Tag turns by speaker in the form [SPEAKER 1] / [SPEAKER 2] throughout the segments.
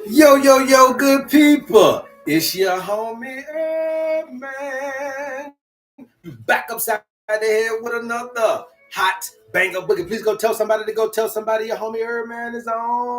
[SPEAKER 1] Yo, good people. It's your homie HerbMan. Back upside the head with another hot banger boogie. Please go tell somebody to go tell somebody your homie HerbMan is on.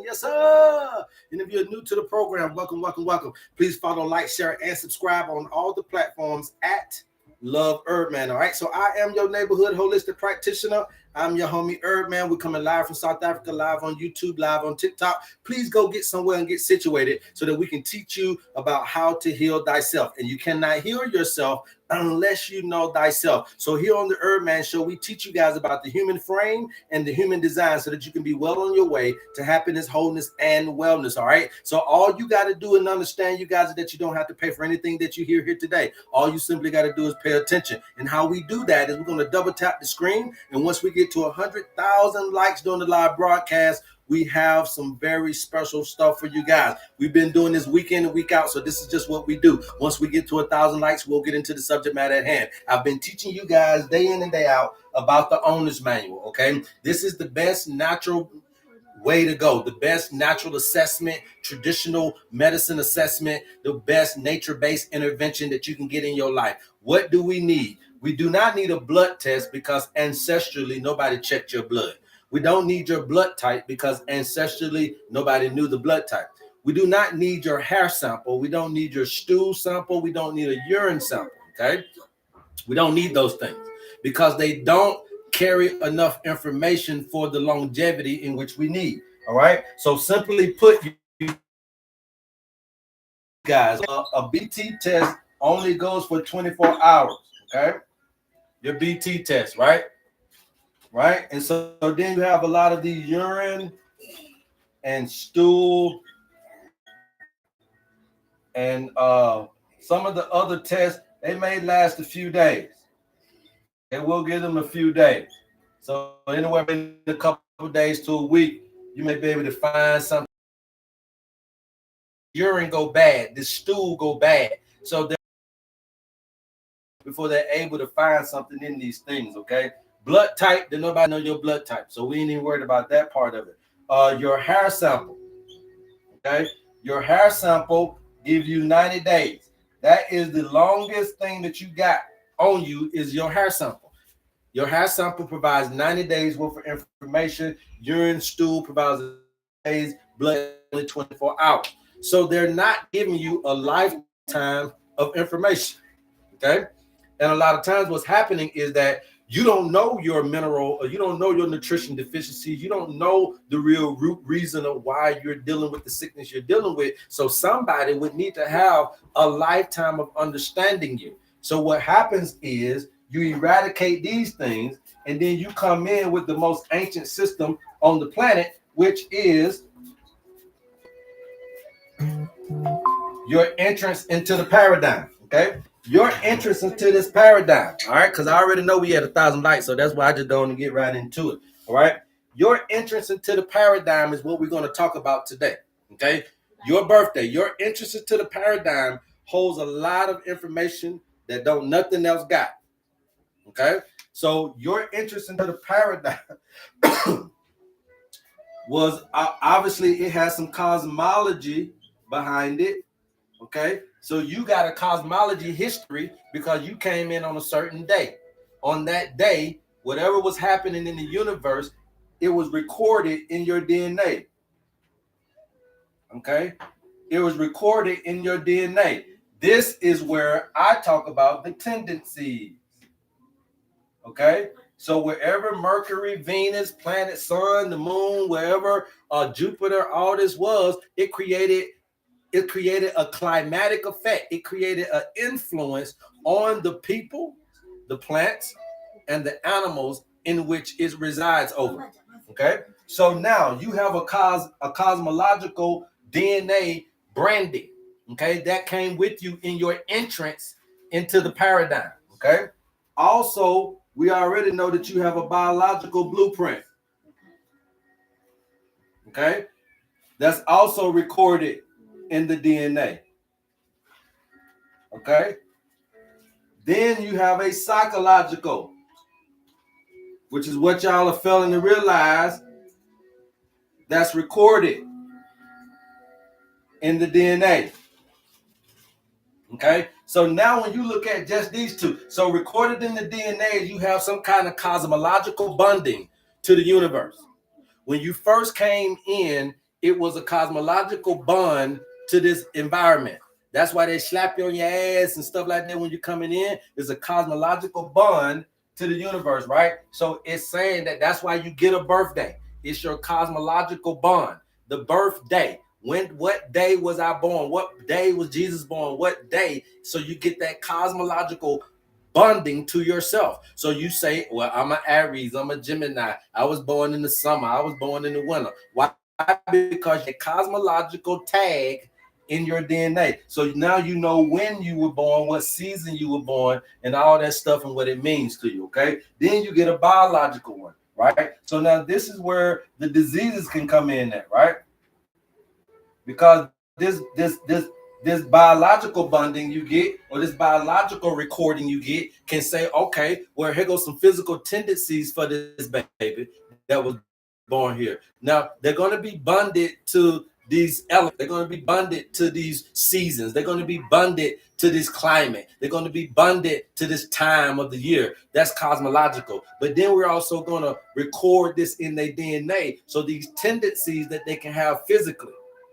[SPEAKER 1] Yes, sir. And if you're new to the program, welcome. Please follow, like, share, and subscribe on all the platforms at Love HerbMan. All right. So I am your neighborhood holistic practitioner. I'm your homie HerbMan. We're coming live from South Africa, live on YouTube, live on TikTok. Please go get somewhere and get situated so that we can teach you about how to heal thyself. And you cannot heal yourself unless you know thyself. So here on the HerbMan Show, we teach you guys about the human frame and the human design so that you can be well on your way to happiness, wholeness, and wellness. All right. So all you got to do and understand, you guys, is that you don't have to pay for anything that you hear here today. All you simply got to do is pay attention. And how we do that is we're going to double tap the screen. And once we get to 100,000 likes during the live broadcast, we have some very special stuff for you guys. We've been doing this week in and week out, so this is just what we do. Once we get to 1,000 likes, we'll get into the subject matter at hand. I've been teaching you guys day in and day out about the owner's manual, okay? This is the best natural way to go, the best natural assessment, traditional medicine assessment, the best nature-based intervention that you can get in your life. What do we need? We do not need a blood test because ancestrally nobody checked your blood. We don't need your blood type because ancestrally nobody knew the blood type. We do not need your hair sample. We don't need your stool sample. We don't need a urine sample, okay? We don't need those things because they don't carry enough information for the longevity in which we need, all right? So simply put, you guys, a BT test only goes for 24 hours, okay? Your BT test, right? Right? And so then you have a lot of these urine and stool and some of the other tests, they may last a few days. And we'll give them a few days. So anywhere in a couple of days to a week, you may be able to find something. Urine go bad, the stool go bad. So before they're able to find something in these things, okay? Blood type, then nobody know your blood type. So we ain't even worried about that part of it. Your hair sample, okay? Your hair sample gives you 90 days. That is the longest thing that you got on you is your hair sample. Your hair sample provides 90 days worth of information. Urine, stool provides days, blood only 24 hours. So they're not giving you a lifetime of information, okay? And a lot of times what's happening is that you don't know your mineral or you don't know your nutrition deficiencies. You don't know the real root reason of why you're dealing with the sickness you're dealing with. So somebody would need to have a lifetime of understanding you. So what happens is you eradicate these things and then you come in with the most ancient system on the planet, which is your entrance into the paradigm, okay? Your entrance into this paradigm, all right? Because I already know we had 1,000 likes, so that's why I just don't want to get right into it, all right? Your entrance into the paradigm is what we're going to talk about today, okay? Your birthday, your entrance into the paradigm holds a lot of information that don't nothing else got, okay? So your entrance into the paradigm was obviously it has some cosmology behind it. Okay, so you got a cosmology history because you came in on a certain day. On that day, whatever was happening in the universe, it was recorded in your DNA. Okay, it was recorded in your DNA. This is where I talk about the tendencies. Okay, so wherever Mercury, Venus, planet, Sun, the Moon, wherever Jupiter, all this was, it created a climatic effect. It created an influence on the people, the plants, and the animals in which it resides over. Okay, so now you have a cosmological DNA branding. Okay, that came with you in your entrance into the paradigm. Okay, also we already know that you have a biological blueprint. Okay, that's also recorded in the DNA. Okay. Then you have a psychological, which is what y'all are failing to realize, that's recorded in the DNA. Okay, so now when you look at just these two, so recorded in the DNA, you have some kind of cosmological bonding to the universe. When you first came in, it was a cosmological bond to this environment. That's why they slap you on your ass and stuff like that when you're coming in. It's a cosmological bond to the universe, right? So it's saying that that's why you get a birthday. It's your cosmological bond. The birthday. What day was I born? What day was Jesus born? What day? So you get that cosmological bonding to yourself. So you say, well, I'm an Aries, I'm a Gemini. I was born in the summer. I was born in the winter. Why? Because your cosmological tag in your DNA. So now you know when you were born, what season you were born, and all that stuff and what it means to you. Okay. Then you get a biological one, right? So now this is where the diseases can come in at, right? Because this biological bonding you get, or this biological recording you get, can say, okay, well, here goes some physical tendencies for this baby that was born here. Now they're going to be bonded to these elements. They're going to be bonded to these seasons. They're going to be bonded to this climate. They're going to be bonded to this time of the year. That's cosmological. But then we're also going to record this in their DNA. So these tendencies that they can have physically.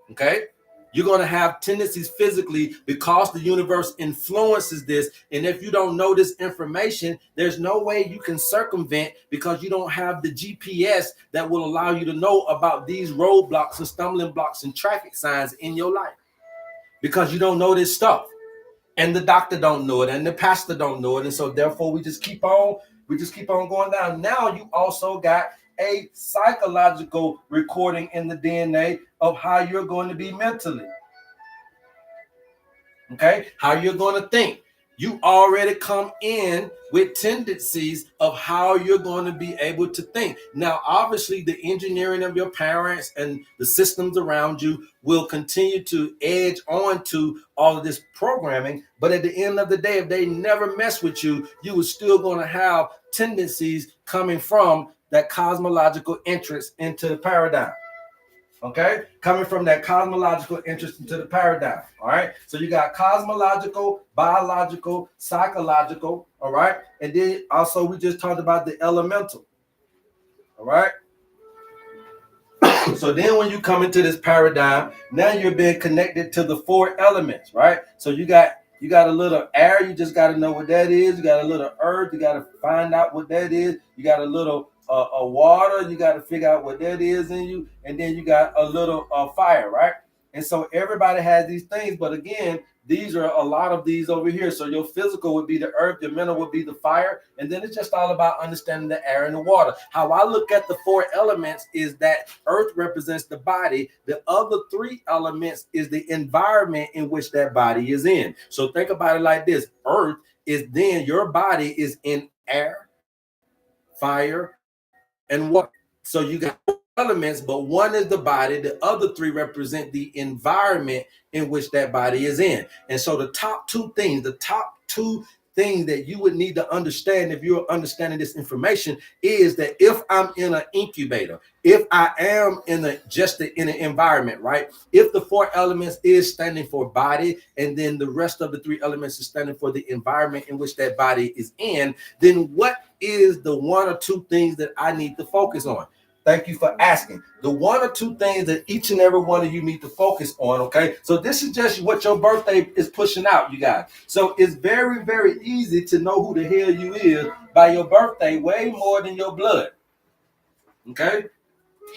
[SPEAKER 1] Okay, you're going to have tendencies physically because the universe influences this. And if you don't know this information, there's no way you can circumvent, because you don't have the GPS that will allow you to know about these roadblocks and stumbling blocks and traffic signs in your life, because you don't know this stuff. And the doctor don't know it, and the pastor don't know it. And so therefore we just keep on going down. Now you also got a psychological recording in the DNA of how you're going to be mentally. Okay, how you're going to think. You already come in with tendencies of how you're going to be able to think. Now, obviously, the engineering of your parents and the systems around you will continue to edge on to all of this programming. But at the end of the day, if they never mess with you, you are still going to have tendencies coming from that cosmological interest into the paradigm. Okay, coming from that cosmological interest into the paradigm. All right, so you got cosmological, biological, psychological. All right, and then also we just talked about the elemental. All right, so then when you come into this paradigm, now you're being connected to the four elements. Right, so you got a little air. You just got to know what that is. You got a little earth. You got to find out what that is. You got a little water. You got to figure out what that is in you. And then you got a little fire, right? And so everybody has these things. But again, these are a lot of these over here. So your physical would be the earth, your mental would be the fire. And then it's just all about understanding the air and the water. How I look at the four elements is that earth represents the body. The other three elements is the environment in which that body is in. So think about it like this. Earth is then your body is in air, fire, and water. So you got elements, but one is the body. The other three represent the environment in which that body is in. And so the top two things that you would need to understand if you're understanding this information is that if I'm in an incubator, if I am in an environment, right? If the four elements is standing for body, and then the rest of the three elements is standing for the environment in which that body is in, then what is the one or two things that I need to focus on? Thank you for asking. The one or two things that each and every one of you need to focus on, okay? So this is just what your birthday is pushing out, you guys. So it's very, very easy to know who the hell you is by your birthday, way more than your blood, okay?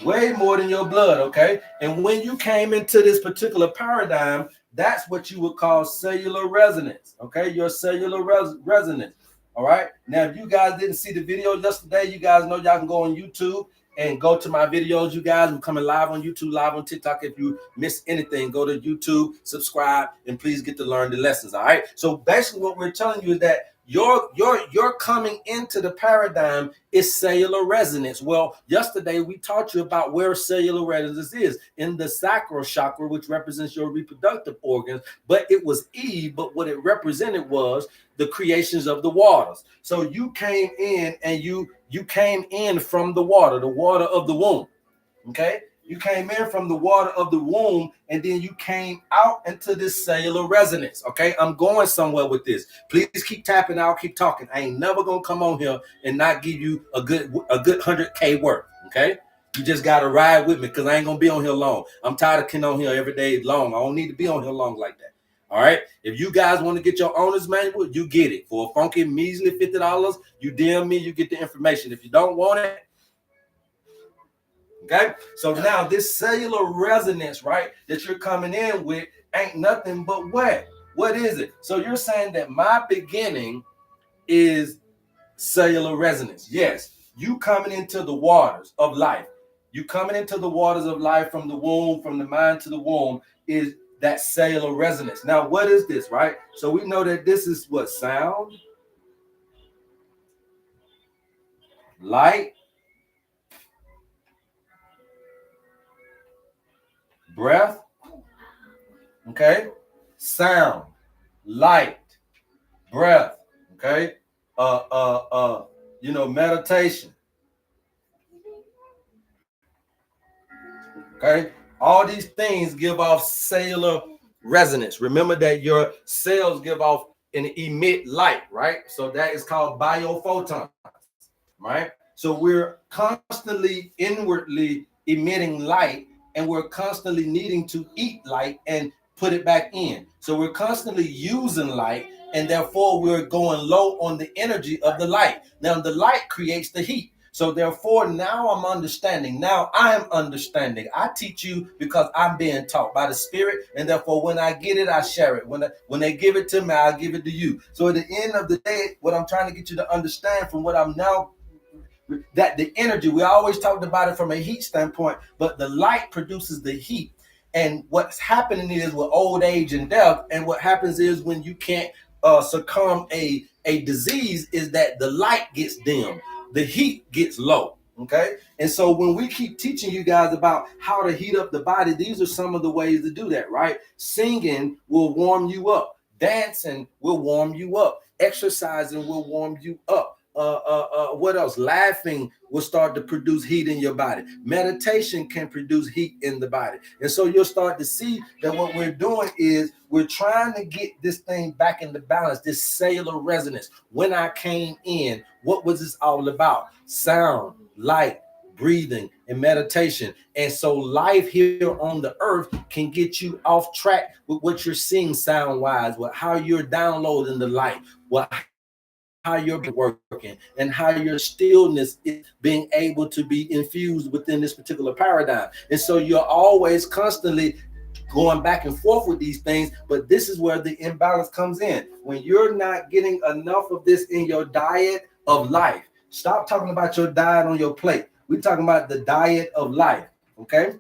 [SPEAKER 1] Way more than your blood, okay? And when you came into this particular paradigm, that's what you would call cellular resonance, okay? Your cellular resonance, all right? Now, if you guys didn't see the video yesterday, you guys know y'all can go on YouTube and go to my videos. You guys, I'm coming live on YouTube, live on TikTok. If you miss anything, go to YouTube, subscribe, and please get to learn the lessons. All right. So basically, what we're telling you is that your coming into the paradigm is cellular resonance. Well, yesterday we taught you about where cellular resonance is in the sacral chakra, which represents your reproductive organs. But it was Eve. But what it represented was the creations of the waters. So you came in and you came in from the water of the womb. Okay. You came in from the water of the womb, and then you came out into this cellular resonance. Okay, I'm going somewhere with this. Please keep tapping. I'll keep talking. I ain't never gonna come on here and not give you a good 100K worth. Okay, you just gotta ride with me because I ain't gonna be on here long. I'm tired of getting on here every day long. I don't need to be on here long like that. All right. If you guys want to get your owner's manual, you get it for a funky measly $50. You DM me, you get the information. If you don't want it, okay. So now this cellular resonance, right, that you're coming in with ain't nothing but what? What is it? So you're saying that my beginning is cellular resonance. Yes, you coming into the waters of life. You coming into the waters of life from the womb, from the mind to the womb is that cellular resonance. Now, what is this, right? So we know that this is what? Sound, light, breath, okay? Sound, light, breath, okay? Meditation. Okay? All these things give off cellular resonance. Remember that your cells give off and emit light, right? So that is called biophotons, right? So we're constantly inwardly emitting light, and we're constantly needing to eat light and put it back in. So we're constantly using light, and therefore we're going low on the energy of the light. Now the light creates the heat. So therefore, now I'm understanding. Now I am understanding. I teach you because I'm being taught by the Spirit, and therefore, when I get it, I share it. When they give it to me, I'll give it to you. So at the end of the day, what I'm trying to get you to understand from what I'm now, that the energy, we always talked about it from a heat standpoint, but the light produces the heat. And what's happening is with old age and death, and what happens is when you can't succumb a disease, is that the light gets dim, the heat gets low. Okay. And so when we keep teaching you guys about how to heat up the body, these are some of the ways to do that, right? Singing will warm you up. Dancing will warm you up. Exercising will warm you up. What else? Laughing will start to produce heat in your body. Meditation can produce heat in the body. And so you'll start to see that what we're doing is we're trying to get this thing back into balance, this cellular resonance. When I came in, what was this all about? Sound, light, breathing, and meditation. And so life here on the earth can get you off track with what you're seeing sound-wise, with how you're downloading the light, how you're working, and how your stillness is being able to be infused within this particular paradigm. And so you're always constantly going back and forth with these things, but this is where the imbalance comes in. When you're not getting enough of this in your diet of life, stop talking about your diet on your plate. We're talking about the diet of life, okay?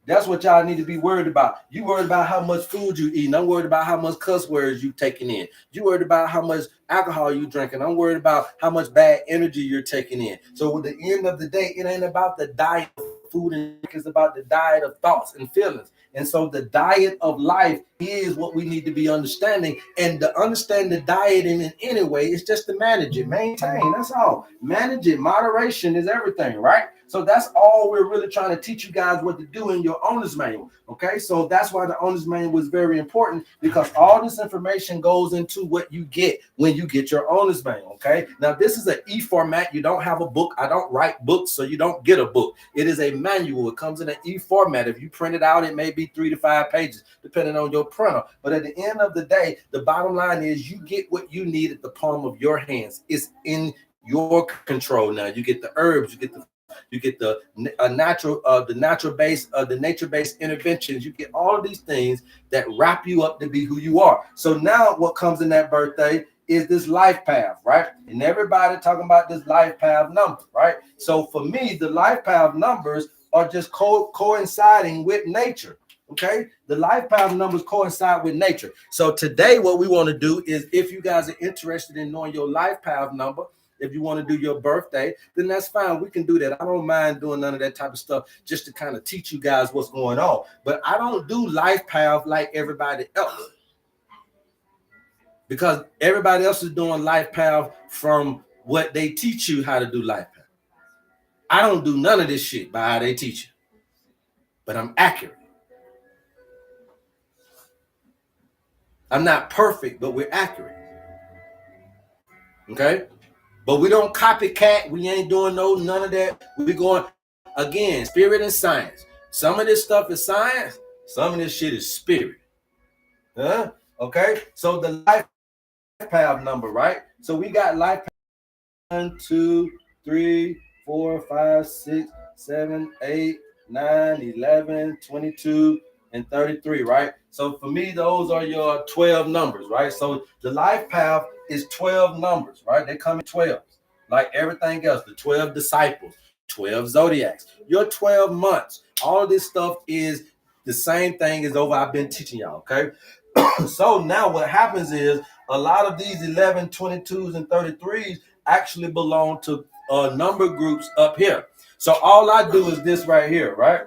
[SPEAKER 1] That's what y'all need to be worried about. You worried about how much food you eating. I'm worried about how much cuss words you taking in. You worried about how much alcohol you drinking. I'm worried about how much bad energy you're taking in. So at the end of the day, it ain't about the diet of food, and it's about the diet of thoughts and feelings. And so the diet of life is what we need to be understanding. And to understand the diet in any way is just to manage it, maintain. That's all. Manage it. Moderation is everything, right? So that's all we're really trying to teach you guys what to do in your owner's manual. Okay, so that's why the owner's manual was very important, because all this information goes into what you get when you get your owner's manual. Okay, now this is an e-format. You don't have a book. I don't write books, so you don't get a book. It is a manual. It comes in an e-format. If you print it out, it may be 3 to 5 pages, depending on your printer. But at the end of the day, the bottom line is you get what you need at the palm of your hands. It's in your control now. You get the herbs, you get the nature-based interventions. You get all of these things that wrap you up to be who you are. So now what comes in that birthday is this life path, right? And everybody talking about this life path number, right? So for me, the life path numbers are just coinciding with nature. Okay, the life path numbers coincide with nature. So today what we want to do is, if you guys are interested in knowing your life path number, if you want to do your birthday, then that's fine. We can do that. I don't mind doing none of that type of stuff, just to kind of teach you guys what's going on. But I don't do life path like everybody else, because everybody else is doing life path from what they teach you how to do life path. I don't do none of this shit by how they teach you. but I'm accurate. I'm not perfect, but we're accurate. Okay? But we don't copycat. We ain't doing none of that. We going, again, spirit and science. Some of this stuff is science. Some of this shit is spirit. Huh? Okay? So the life path number, right? So we got life path 1, 2, 3, 4, 5, 6, 7, 8, 9, 11, 22, and 33, right? So for me, those are your 12 numbers, right? So the life path is 12 numbers, right? They come in 12s, like everything else. The 12 disciples, 12 zodiacs, your 12 months. All of this stuff is the same thing as over I've been teaching y'all, okay? So now what happens is a lot of these 11, 22s, and 33s actually belong to number groups up here. So all I do is this right here, right?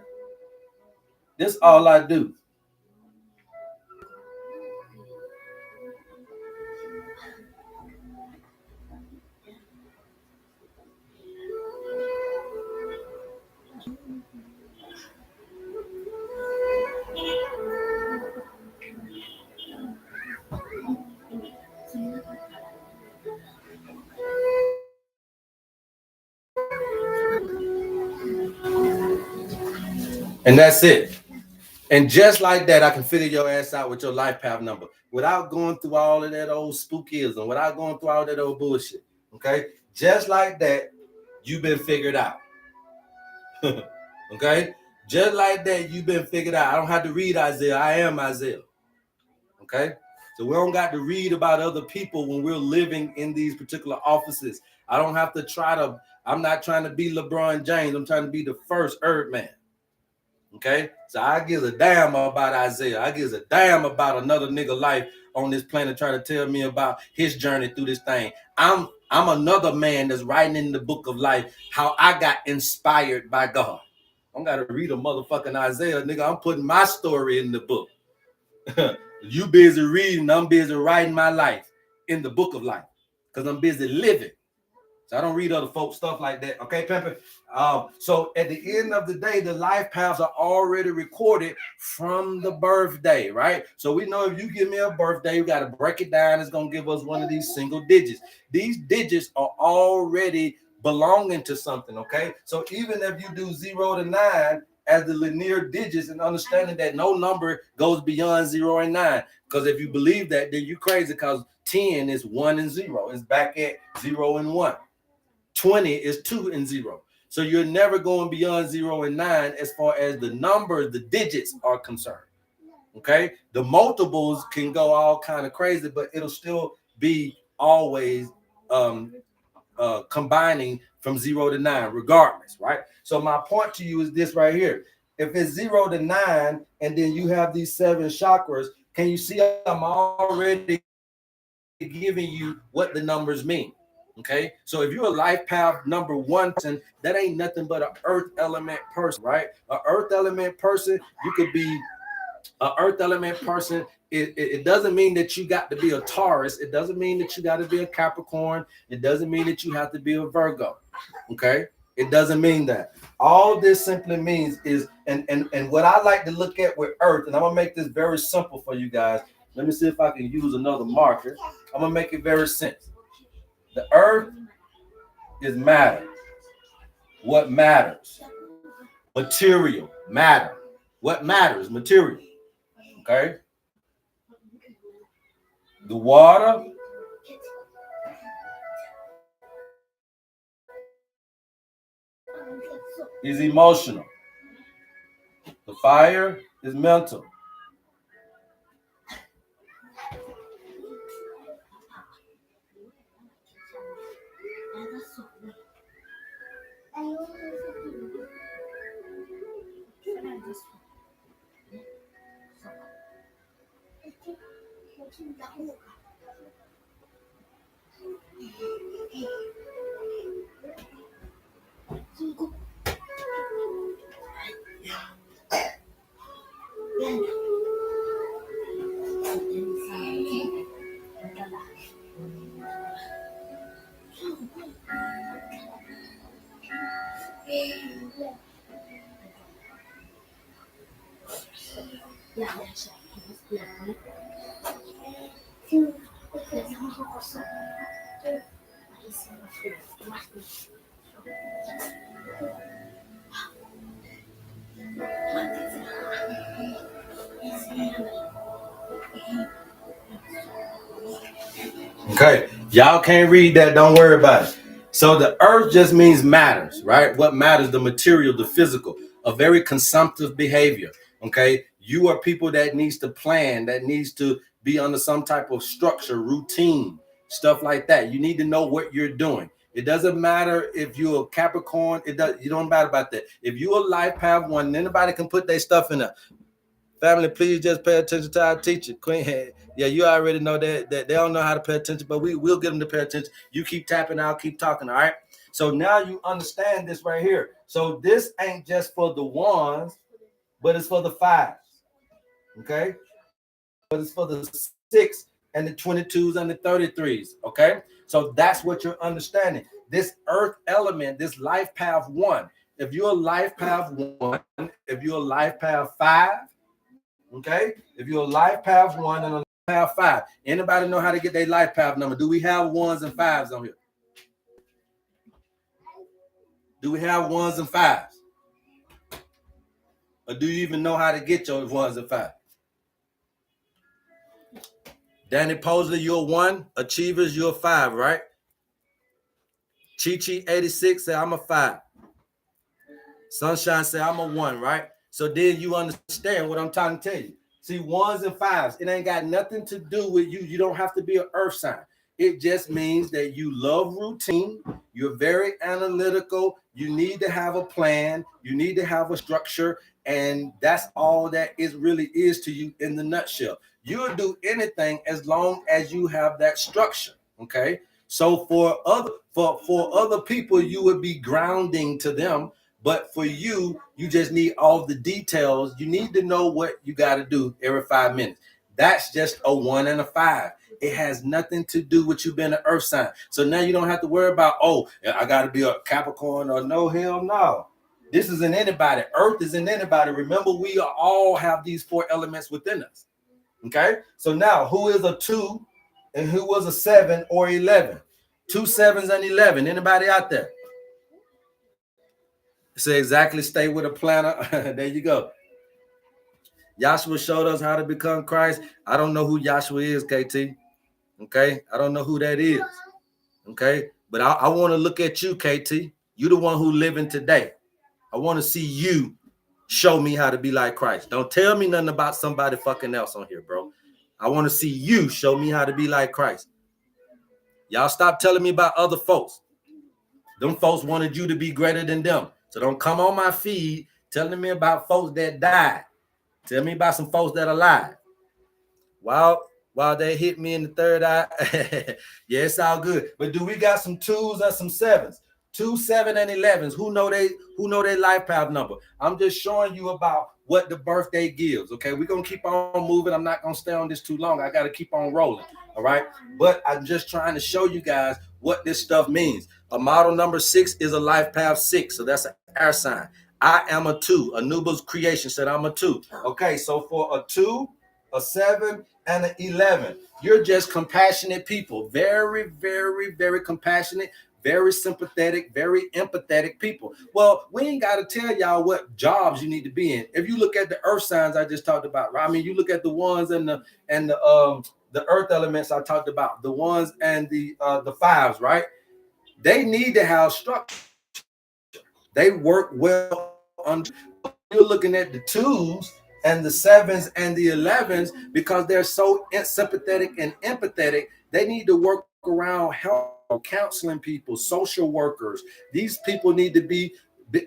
[SPEAKER 1] This all I do. And that's it. And just like that, I can figure your ass out with your life path number without going through all of that old spookism, without going through all that old bullshit. Okay? Just like that, you've been figured out. Okay? Just like that, you've been figured out. I don't have to read Isaiah. I am Isaiah. Okay? So we don't got to read about other people when we're living in these particular offices. I don't have to I'm not trying to be LeBron James. I'm trying to be the first HerbMan. Okay? So I give a damn about Isaiah. I give a damn about another nigga life on this planet trying to tell me about his journey through this thing. I'm another man that's writing in the book of life how I got inspired by God. I don't got to read a motherfucking Isaiah, nigga. I'm putting my story in the book. You busy reading, I'm busy writing my life in the book of life because I'm busy living. So I don't read other folks' stuff like that. Okay, Pepper? So at the end of the day, the life paths are already recorded from the birthday, right? So we know if you give me a birthday, you got to break it down. It's going to give us one of these single digits. These digits are already belonging to something, okay? So even if you do 0 to 9 as the linear digits and understanding that no number goes beyond 0 and 9, because if you believe that, then you're crazy because 10 is 1 and 0. It's back at 0 and 1. 20 is 2 and 0. So you're never going beyond 0 and 9 as far as the numbers, the digits are concerned. Okay? The multiples can go all kind of crazy, but it'll still be always combining from 0 to 9 regardless, right? So my point to you is this right here. If it's 0 to 9 and then you have these 7 chakras, can you see I'm already giving you what the numbers mean? Okay, so if you're a life path number 1 person, that ain't nothing but an earth element person, right? An earth element person, you could be an earth element person. It doesn't mean that you got to be a Taurus. It doesn't mean that you got to be a Capricorn. It doesn't mean that you have to be a Virgo. Okay, it doesn't mean that. All this simply means is, and what I like to look at with earth, and I'm gonna make this very simple for you guys. Let me see if I can use another marker. I'm gonna make it very simple. The earth is matter. What matters? Material. Matter. What matters? Material. Okay? The water is emotional. The fire is mental. Okay, y'all can't read that. Don't worry about it. So the earth just means matters, right? What matters? The material, the physical, a very consumptive behavior. Okay, you are people that needs to plan, that needs to be under some type of structure, routine, stuff like that. You need to know what you're doing. It doesn't matter if you're a Capricorn. It does. You don't matter about that. If you're a life path one, anybody can put their stuff in there. Family, please just pay attention to our teacher, Queen. Yeah, you already know that they don't know how to pay attention, but we'll get them to pay attention. You keep tapping, I'll keep talking. All right. So now you understand this right here. So this ain't just for the ones, but it's for the fives. Okay. But it's for the 6 and the 22s and the 33s. Okay. So that's what you're understanding. This earth element, this life path one. If you're a life path one, if you're a life path 5, okay, if you're a life path 1 and a life path 5, anybody know how to get their life path number? Do we have 1s and 5s on here? Do we have 1s and 5s? Or do you even know how to get your 1s and 5s? Danny Posley, you're a 1. Achievers, you're a 5, right? Chi Chi 86 say I'm a 5. Sunshine say I'm a 1, right? So then you understand what I'm trying to tell you. See, 1s and 5s, it ain't got nothing to do with you. You don't have to be an earth sign. It just means that you love routine. You're very analytical. You need to have a plan. You need to have a structure. And that's all that it really is to you in the nutshell. You'll do anything as long as you have that structure. Okay. So for other people, you would be grounding to them. But for you, you just need all the details. You need to know what you got to do every 5 minutes. That's just a 1 and a 5. It has nothing to do with you being an earth sign. So now you don't have to worry about, oh, I got to be a Capricorn or no, hell no. This is in anybody. Earth is in anybody. Remember, we all have these 4 elements within us. Okay? So now, who is a 2 and who was a 7 or 11? 2 7s and 11. Anybody out there? Say exactly, stay with a planner. There you go. Joshua showed us how to become Christ. I don't know who Joshua is, KT. Okay, I don't know who that is. Okay, but I want to look at you, KT. You the one who living today. I want to see you show me how to be like Christ. Don't tell me nothing about somebody fucking else on here, bro. I want to see you show me how to be like Christ. Y'all stop telling me about other folks. Them folks wanted you to be greater than them. So don't come on my feed telling me about folks that died. Tell me about some folks that are alive. While they hit me in the third eye, yeah, it's all good. But do we got some 2s and some 7s? 2, 7, and 11s. Who know their life path number? I'm just showing you about what the birthday gives. Okay, we're gonna keep on moving. I'm not gonna stay on this too long. I gotta keep on rolling. All right, but I'm just trying to show you guys what this stuff means. A model number 6 is a life path 6, so that's an air sign. I am a 2. Anuba's creation said I'm a 2. Okay, so for a 2, a 7, and an 11, you're just compassionate people. Very, very, very compassionate, very sympathetic, very empathetic people. Well, we ain't got to tell y'all what jobs you need to be in. If you look at the earth signs I just talked about, right? I mean, you look at the ones and the earth elements I talked about, the ones and the 5s, right? They need to have structure. They work well on. You're looking at the 2s and the 7s and the 11s because they're so sympathetic and empathetic. They need to work around help, counseling people, social workers. These people need to be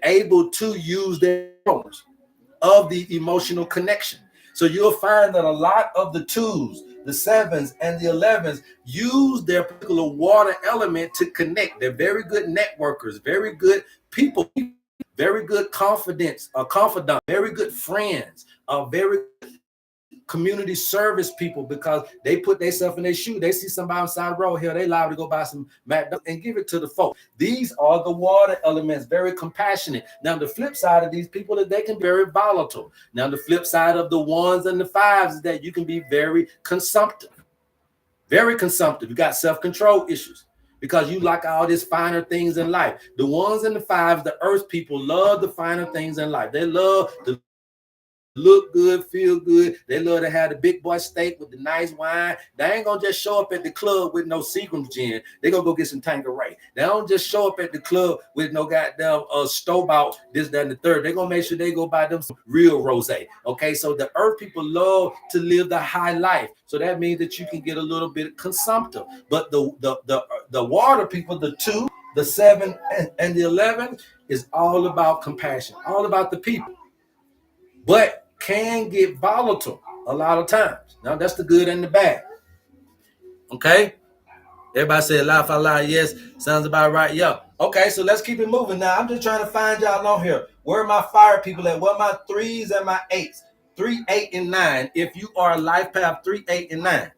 [SPEAKER 1] able to use their powers of the emotional connection. So you'll find that a lot of the 2s, the 7s, and the 11s use their particular water element to connect. They're very good networkers, very good people, very good confidant, very good friends, very community service people, because they put themselves in their shoe. They see somebody on the side of the road here, they liable to go buy some McDonald's and give it to the folk. These are the water elements, very compassionate. Now, the flip side of these people is they can be very volatile. Now, the flip side of the 1s and the 5s is that you can be very consumptive. Very consumptive. You got self-control issues because you like all these finer things in life. The 1s and the 5s, the earth people, love the finer things in life. They love to look good, feel good. They love to have the big boy steak with the nice wine. They ain't gonna just show up at the club with no Seagram's gin. They gonna go get some Tanqueray. They don't just show up at the club with no goddamn stove out this, that, and the third. They gonna make sure they go buy them some real rosé. Okay, so the earth people love to live the high life. So that means that you can get a little bit consumptive. But the water people, the 2, the 7, and the 11 is all about compassion, all about the people. But can get volatile a lot of times. Now, that's the good and the bad. Okay? Everybody said laugh out loud. Yes, sounds about right. Yeah. Okay, so let's keep it moving. Now, I'm just trying to find y'all on here. Where are my fire people at? Where are my 3s and my 8s? 3, 8, and 9. If you are a life path 3, 8, and 9.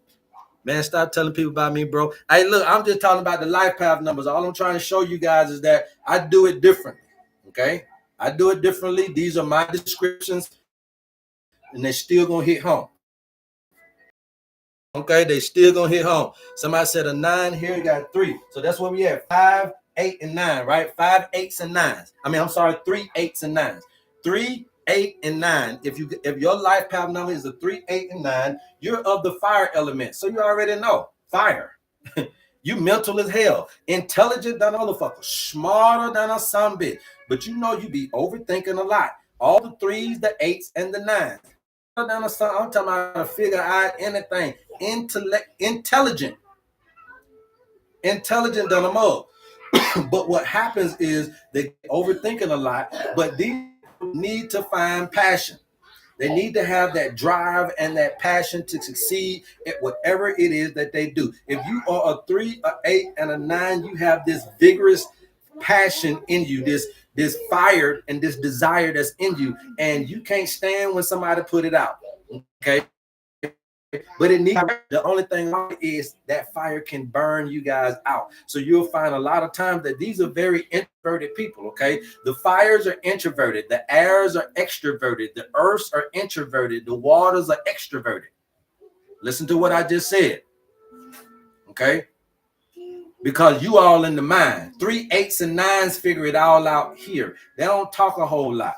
[SPEAKER 1] Man, stop telling people about me, bro. Hey, look, I'm just talking about the life path numbers. All I'm trying to show you guys is that I do it differently. Okay? I do it differently. These are my descriptions. And they're still gonna hit home. Okay, they still gonna hit home. Somebody said a 9 here, you got 3. So that's what we have: 5, 8, and 9, right? 5 8s and 9s. I mean, I'm sorry, 3 8s and 9s. 3, 8, and 9. If your life path number is a 3, 8, and 9, you're of the fire element. So you already know fire. You mental as hell, intelligent than a motherfucker, smarter than a sunbit. But you know you be overthinking a lot. All the 3s, the 8s, and the 9s. I'm talking about how to figure out anything. Intelligent than a mug. But what happens is they overthinking a lot, but these need to find passion. They need to have that drive and that passion to succeed at whatever it is that they do. If you are a 3, a 8, and a 9, you have this vigorous passion in you, this fire and this desire that's in you, and you can't stand when somebody put it out. Okay, but it needs, the only thing is that fire can burn you guys out. So you'll find a lot of times that these are very introverted people. Okay, the fires are introverted, the airs are extroverted, the earths are introverted, the waters are extroverted. Listen to what I just said. Okay, because you all in the mind. 3, 8s, and 9s figure it all out here. They don't talk a whole lot.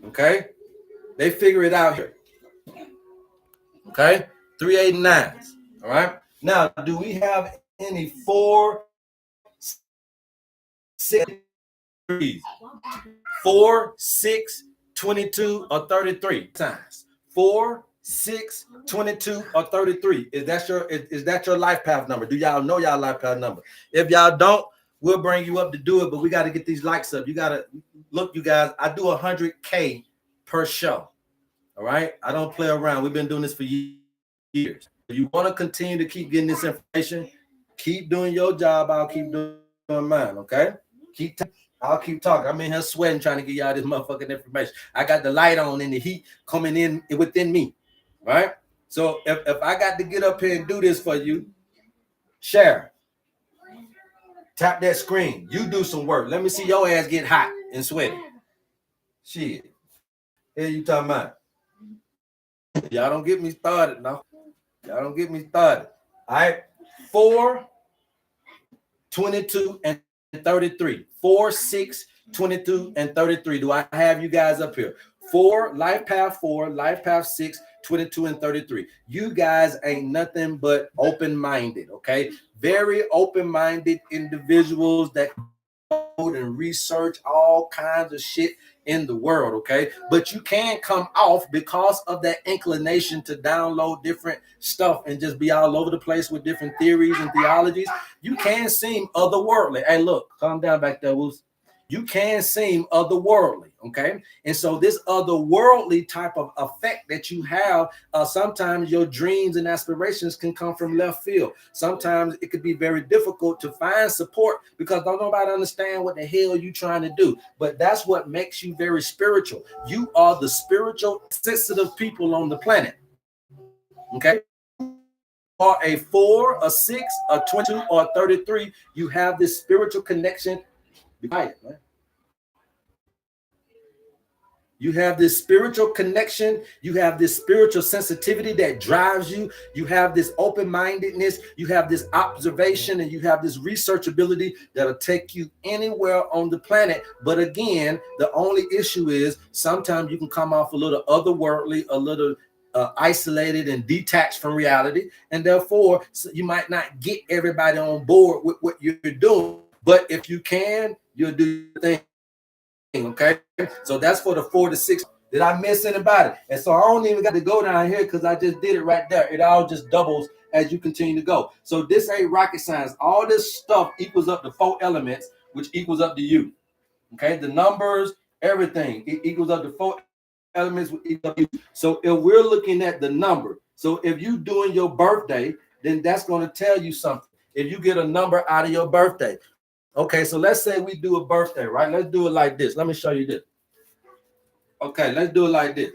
[SPEAKER 1] Okay, they figure it out here. Okay, 3, 8, and 9s. All right. Now, do we have any 4, 6, 3s? 4, 6, 22, or 33 times? 4, 6, 22, or 33. Is that your life path number? Do y'all know y'all life path number? If y'all don't, we'll bring you up to do it, but we got to get these likes up. You got to look, you guys. I do 100K per show. All right. I don't play around. We've been doing this for years. If you want to continue to keep getting this information, keep doing your job. I'll keep doing mine. Okay. I'll keep talking. I'm in here sweating trying to get y'all this motherfucking information. I got the light on and the heat coming in within me. Right. So if I got to get up here and do this for you, share. Tap that screen. You do some work. Let me see your ass get hot and sweaty. Shit. Here you talking about. Y'all don't get me started now. Y'all don't get me started. All right. 4, 22, and 33. 4, 6, 22, and 33. Do I have you guys up here? 4, life path 4, life path 6, 22, and 33. You guys ain't nothing but open-minded, okay? Very open-minded individuals that code and research all kinds of shit in the world, okay? But you can come off because of that inclination to download different stuff and just be all over the place with different theories and theologies. You can seem otherworldly. Hey, look, calm down back there, Woos. You can seem otherworldly, Okay. And so this otherworldly type of effect that you have, sometimes your dreams and aspirations can come from left field. Sometimes it could be very difficult to find support because don't nobody understand what the hell you're trying to do. But that's what makes you very spiritual. You are the spiritual sensitive people on the planet. Okay. Or a 4, a 6, a 22, or a 33, you have this spiritual connection. Be quiet, man. You have this spiritual connection. You have this spiritual sensitivity that drives you. You have this open-mindedness. You have this observation, and you have this research ability that'll take you anywhere on the planet. But again, the only issue is sometimes you can come off a little otherworldly, a little isolated and detached from reality. And therefore, you might not get everybody on board with what you're doing. But if you can, you'll do your thing. Okay, so that's for the 4 to 6. Did I miss anybody? And so I don't even got to go down here because I just did it right there. It all just doubles as you continue to go. So this ain't rocket science. All this stuff equals up to 4 elements, which equals up to you. Okay, the numbers, everything, it equals up to 4 elements, which equals up to you. So if we're looking at the number, so if you doing your birthday, then that's going to tell you something. If you get a number out of your birthday. Okay, so let's say we do a birthday, right? Let's do it like this. Let me show you this. Okay, let's do it like this.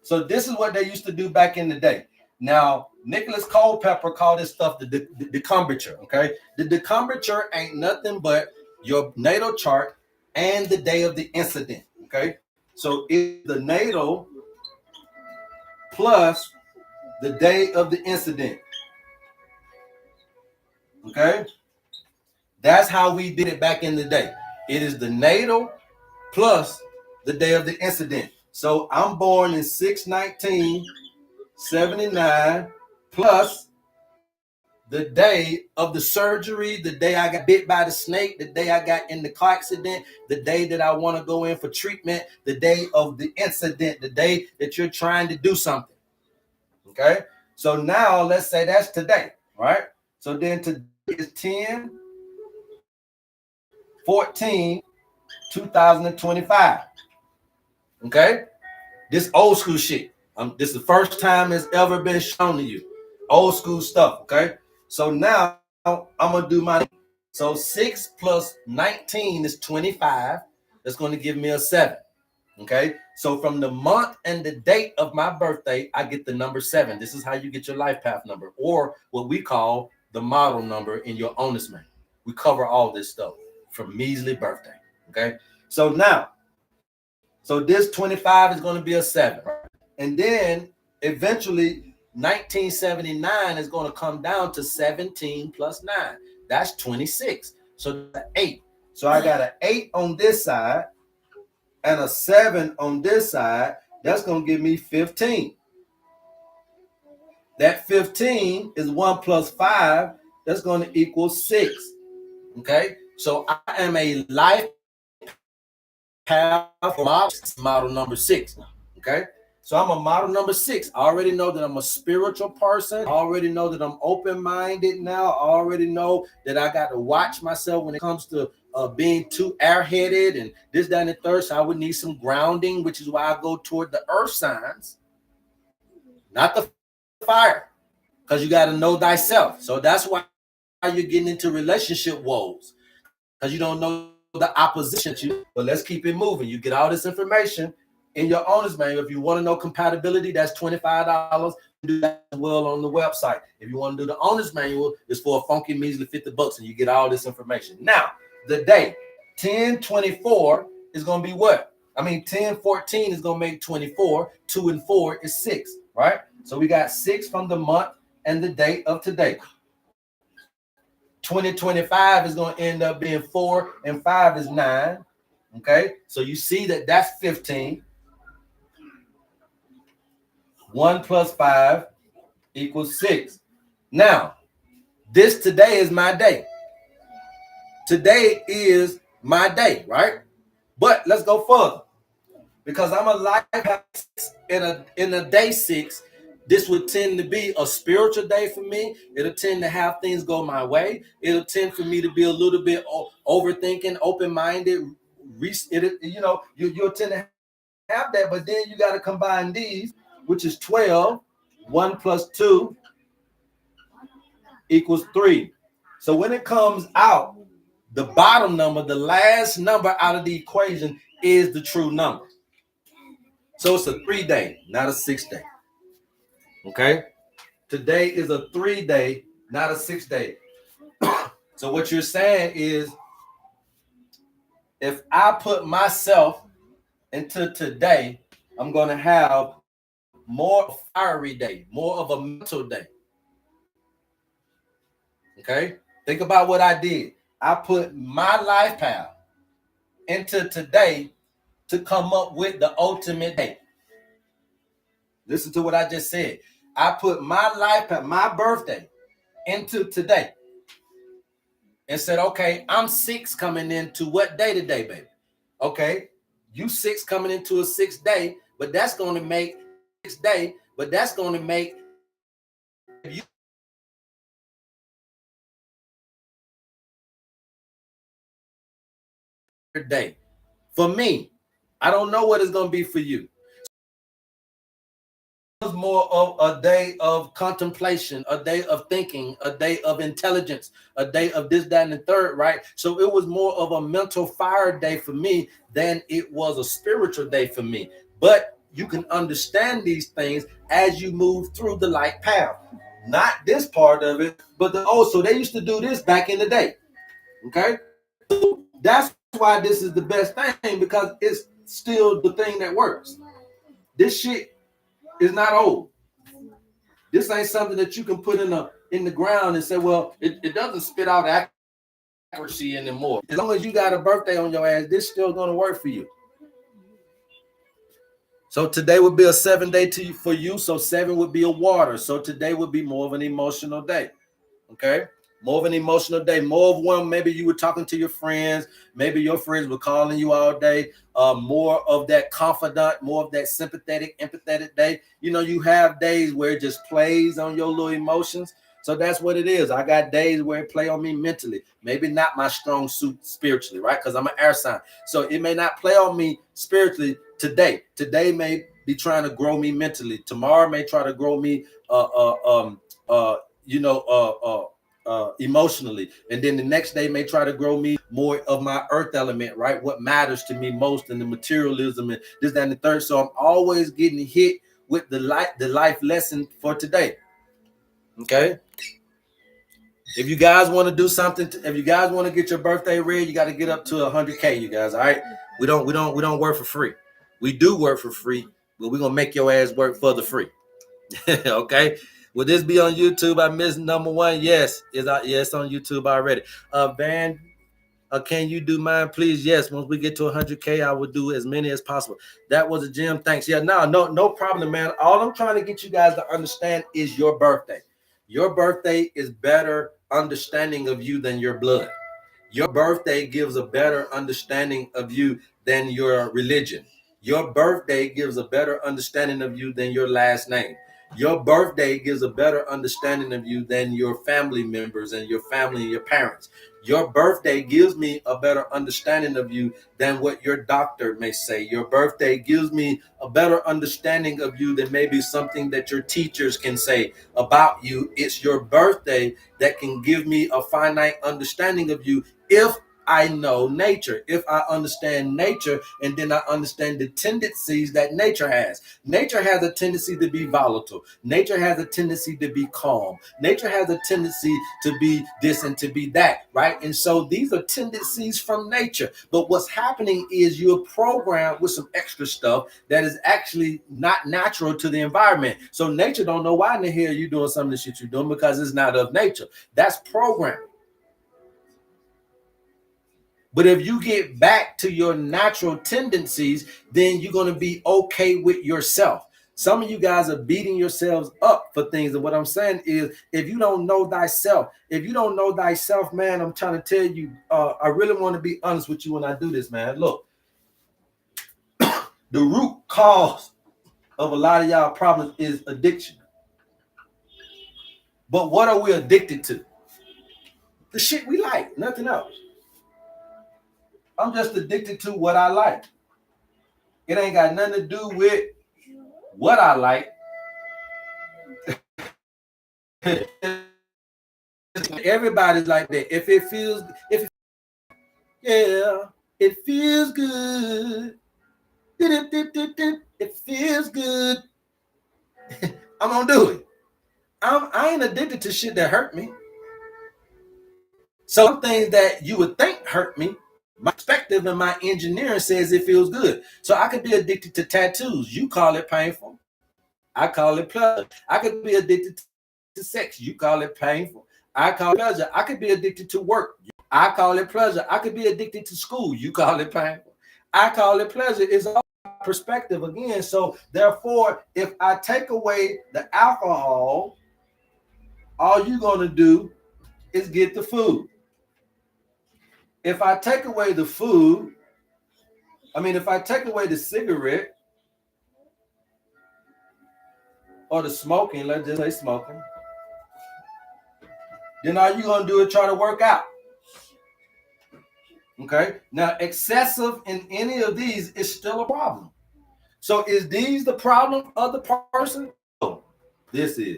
[SPEAKER 1] So this is what they used to do back in the day. Now, Nicholas Culpeper called this stuff the decumbrature, okay? The decumbrature ain't nothing but your natal chart and the day of the incident, okay? So it's the natal plus the day of the incident, okay? That's how we did it back in the day. It is the natal plus the day of the incident. So I'm born in 6/19/79 plus the day of the surgery, the day I got bit by the snake, the day I got in the car accident, the day that I want to go in for treatment, the day of the incident, the day that you're trying to do something. Okay? So now let's say that's today, right? So then today is 10/14/2025. Okay, this old school shit. This is the first time it's ever been shown to you. Old school stuff. Okay, so now I'm gonna do my. So 6 plus 19 is 25. That's going to give me a 7. Okay, so from the month and the date of my birthday, I get the number 7. This is how you get your life path number, or what we call the model number in your owner's manual. We cover all this stuff from measly birthday. Okay, so now, so this 25 is going to be a 7, and then eventually 1979 is going to come down to 17 plus 9. That's 26. So 8. So I got an 8 on this side and a 7 on this side. That's going to give me 15. That 15 is 1 plus 5. That's going to equal 6. Okay, so I am a life path model number 6. Okay, so I'm a model number 6. I already know that I'm a spiritual person. I already know that I'm open-minded now. I already know that I got to watch myself when it comes to being too airheaded and this, that, and the third. So I would need some grounding, which is why I go toward the earth signs, not the fire, because you got to know thyself. So that's why you're getting into relationship woes, because you don't know the opposition to you. But let's keep it moving. You get all this information in your owner's manual. If you want to know compatibility, that's $25. Do that as well on the website. If you want to do the owner's manual, it's for a funky measly $50, and you get all this information. Now, the day 10/24 is going to be what? I mean, 10/14 is going to make 24. 2 and 4 is 6, right? So we got 6 from the month and the date of today. 2025 is going to end up being 4 and 5 is 9. Okay, so you see that that's 15. 1 plus 5 equals 6. Now, this today is my day. Today is my day, right? But let's go further, because I'm a life in a day 6. This would tend to be a spiritual day for me. It'll tend to have things go my way. It'll tend for me to be a little bit overthinking, open-minded, you'll tend to have that, but then you got to combine these, which is 12. 1 plus 2 equals 3. So when it comes out, the bottom number, the last number out of the equation is the true number. So it's a 3-day, not a 6-day. Okay? Today is a 3-day, not a 6-day. So what you're saying is, if I put myself into today, I'm going to have more of a fiery day, more of a mental day. Okay? Think about what I did. I put my life path into today to come up with the ultimate day. Listen to what I just said. I put my life path, my birthday, into today and said, okay, I'm 6 coming into what day today, baby? Okay, you 6 coming into a 6th day, but that's going to make 6th day, but that's going to make you day. For me, I don't know what it's going to be for you. Was more of a day of contemplation, a day of thinking, a day of intelligence, a day of this, that, and the third, right? So it was more of a mental fire day for me than it was a spiritual day for me. But you can understand these things as you move through the light path. Not this part of it, but so they used to do this back in the day. Okay? That's why this is the best thing, because it's still the thing that works. This shit is not old. This ain't something that you can put in the ground and say, well, it doesn't spit out accuracy anymore. As long as you got a birthday on your ass, this still gonna work for you. So today would be a 7-day for you. So 7 would be a water. So today would be more of an emotional day. Okay. More of an emotional day, more of one. Maybe you were talking to your friends. Maybe your friends were calling you all day. More of that confidant, more of that sympathetic, empathetic day. You know, you have days where it just plays on your little emotions. So that's what it is. I got days where it play on me mentally. Maybe not my strong suit spiritually, right? Because I'm an air sign. So it may not play on me spiritually today. Today may be trying to grow me mentally. Tomorrow may try to grow me emotionally, and then the next day may try to grow me more of my earth element, right? What matters to me most, and the materialism and this, that, and the third. So I'm always getting hit with the life lesson for today. Okay. If you guys want to do something, if you guys want to get your birthday read, you got to get up to 100K, you guys. All right. We don't work for free. We do work for free, but we're gonna make your ass work for the free. Okay. Will this be on YouTube? I missed number 1. Yes, it's on YouTube already. Van, can you do mine, please? Yes. Once we get to 100K, I will do as many as possible. That was a gem. Thanks. Yeah, no problem, man. All I'm trying to get you guys to understand is your birthday. Your birthday is better understanding of you than your blood. Your birthday gives a better understanding of you than your religion. Your birthday gives a better understanding of you than your last name. Your birthday gives a better understanding of you than your family members and your family and your parents. Your birthday gives me a better understanding of you than what your doctor may say. Your birthday gives me a better understanding of you than maybe something that your teachers can say about you. It's your birthday that can give me a finite understanding of you if I know nature, if I understand nature, and then I understand the tendencies that nature has. Nature has a tendency to be volatile. Nature has a tendency to be calm. Nature has a tendency to be this and to be that, right? And so these are tendencies from nature. But what's happening is you're programmed with some extra stuff that is actually not natural to the environment. So nature don't know why in the hell you're doing some of the shit you're doing, because it's not of nature. That's programming. But if you get back to your natural tendencies, then you're going to be okay with yourself. Some of you guys are beating yourselves up for things. And what I'm saying is, if you don't know thyself, man, I'm trying to tell you, I really want to be honest with you when I do this, man. Look, the root cause of a lot of y'all problems is addiction. But what are we addicted to? The shit we like, nothing else. I'm just addicted to what I like. It ain't got nothing to do with what I like. Everybody's like that. If it feels, yeah, it feels good. It feels good. I'm gonna do it. I ain't addicted to shit that hurt me. Some things that you would think hurt me, my perspective and my engineering says it feels good. So I could be addicted to tattoos. You call it painful. I call it pleasure. I could be addicted to sex. You call it painful. I call it pleasure. I could be addicted to work. I call it pleasure. I could be addicted to school. You call it painful. I call it pleasure. It's all perspective again. So therefore, if I take away the alcohol, all you're going to do is get the food. If I take away the food, if I take away the cigarette or the smoking, let's just say smoking, then all you're going to do is try to work out. Okay? Now, excessive in any of these is still a problem. So is these the problem of the person? No, this is.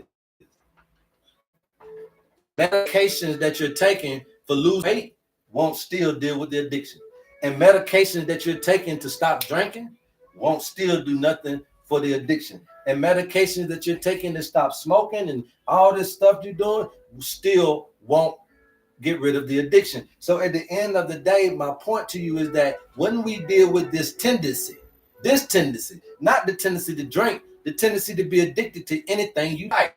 [SPEAKER 1] Medications that you're taking for losing weight won't still deal with the addiction. And medications that you're taking to stop drinking won't still do nothing for the addiction. And medications that you're taking to stop smoking and all this stuff you're doing still won't get rid of the addiction. So at the end of the day, my point to you is that when we deal with this tendency, not the tendency to drink, the tendency to be addicted to anything you like.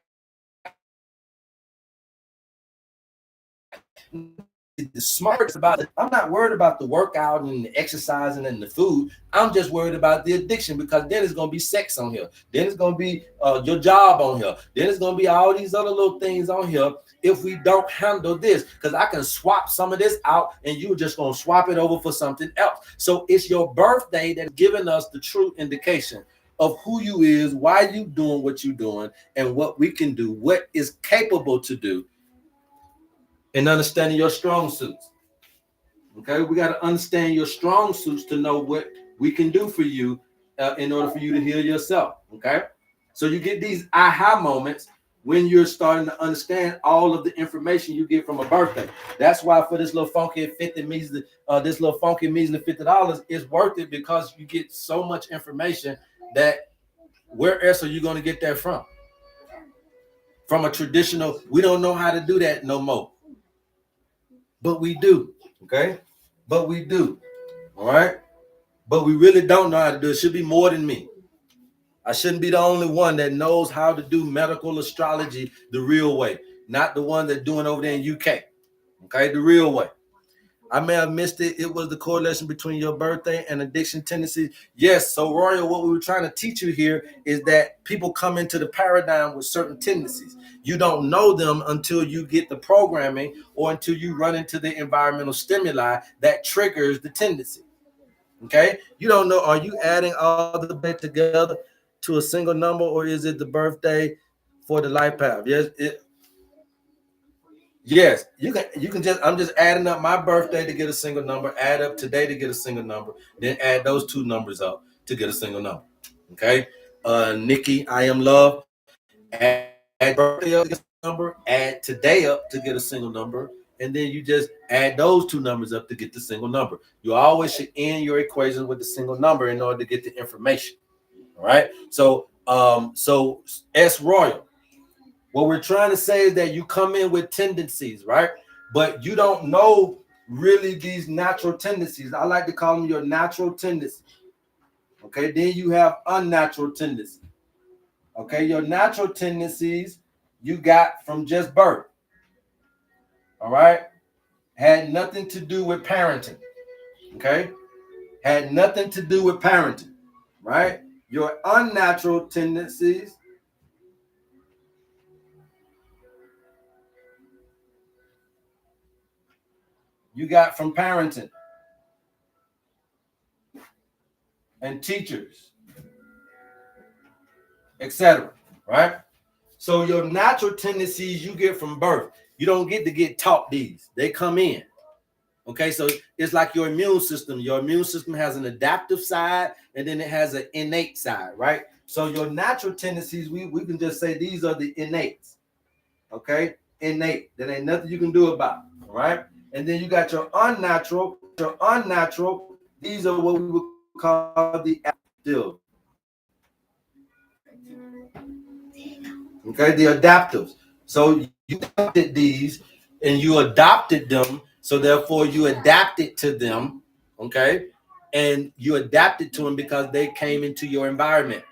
[SPEAKER 1] The smarts about it. I'm not worried about the workout and the exercising and the food. I'm just worried about the addiction, because then it's going to be sex on here. Then it's going to be your job on here. Then it's going to be all these other little things on here if we don't handle this, because I can swap some of this out and you're just going to swap it over for something else. So it's your birthday that's giving us the true indication of who you is, why you doing what you're doing, and what we can do, what is capable to do, and understanding your strong suits. Okay, we got to understand your strong suits to know what we can do for you in order for you to heal yourself. Okay, so you get these aha moments when you're starting to understand all of the information you get from a birthday. That's why for this little funky measly $50 is worth it, because you get so much information that where else are you going to get that from? From a traditional, we don't know how to do that no more. But we do, okay? But we do, all right? But we really don't know how to do it. It should be more than me. I shouldn't be the only one that knows how to do medical astrology the real way, not the one that's doing over there in UK, okay? The real way. I may have missed it. It was the correlation between your birthday and addiction tendencies. Yes, so Royal, what we were trying to teach you here is that people come into the paradigm with certain tendencies. You don't know them until you get the programming or until you run into the environmental stimuli that triggers the tendency. Okay? You don't know, are you adding all the bit together to a single number, or is it the birthday for the life path? Yes, you can just, I'm just adding up my birthday to get a single number, add up today to get a single number, then add those two numbers up to get a single number. Okay. Nikki, I am love, add birthday up to get a number, add today up to get a single number, and then you just add those two numbers up to get the single number. You always should end your equation with the single number in order to get the information. All right. So S Royal. What we're trying to say is that you come in with tendencies, right? But you don't know really these natural tendencies. I like to call them your natural tendencies. Okay, then you have unnatural tendencies. Okay, your natural tendencies you got from just birth. All right, had nothing to do with parenting. Okay, had nothing to do with parenting, right? Your unnatural tendencies you got from parenting and teachers, etc. Right? So your natural tendencies you get from birth. You don't get to get taught these. They come in. Okay, so it's like your immune system. Your immune system has an adaptive side and then it has an innate side, right? So your natural tendencies, we can just say these are the innates. Okay, innate. There ain't nothing you can do about it, all right? And then you got your unnatural. Your unnatural, these are what we would call the adaptive. Okay, the adaptives. So you adopted these and you adopted them, so therefore you adapted to them, okay? And you adapted to them because they came into your environment.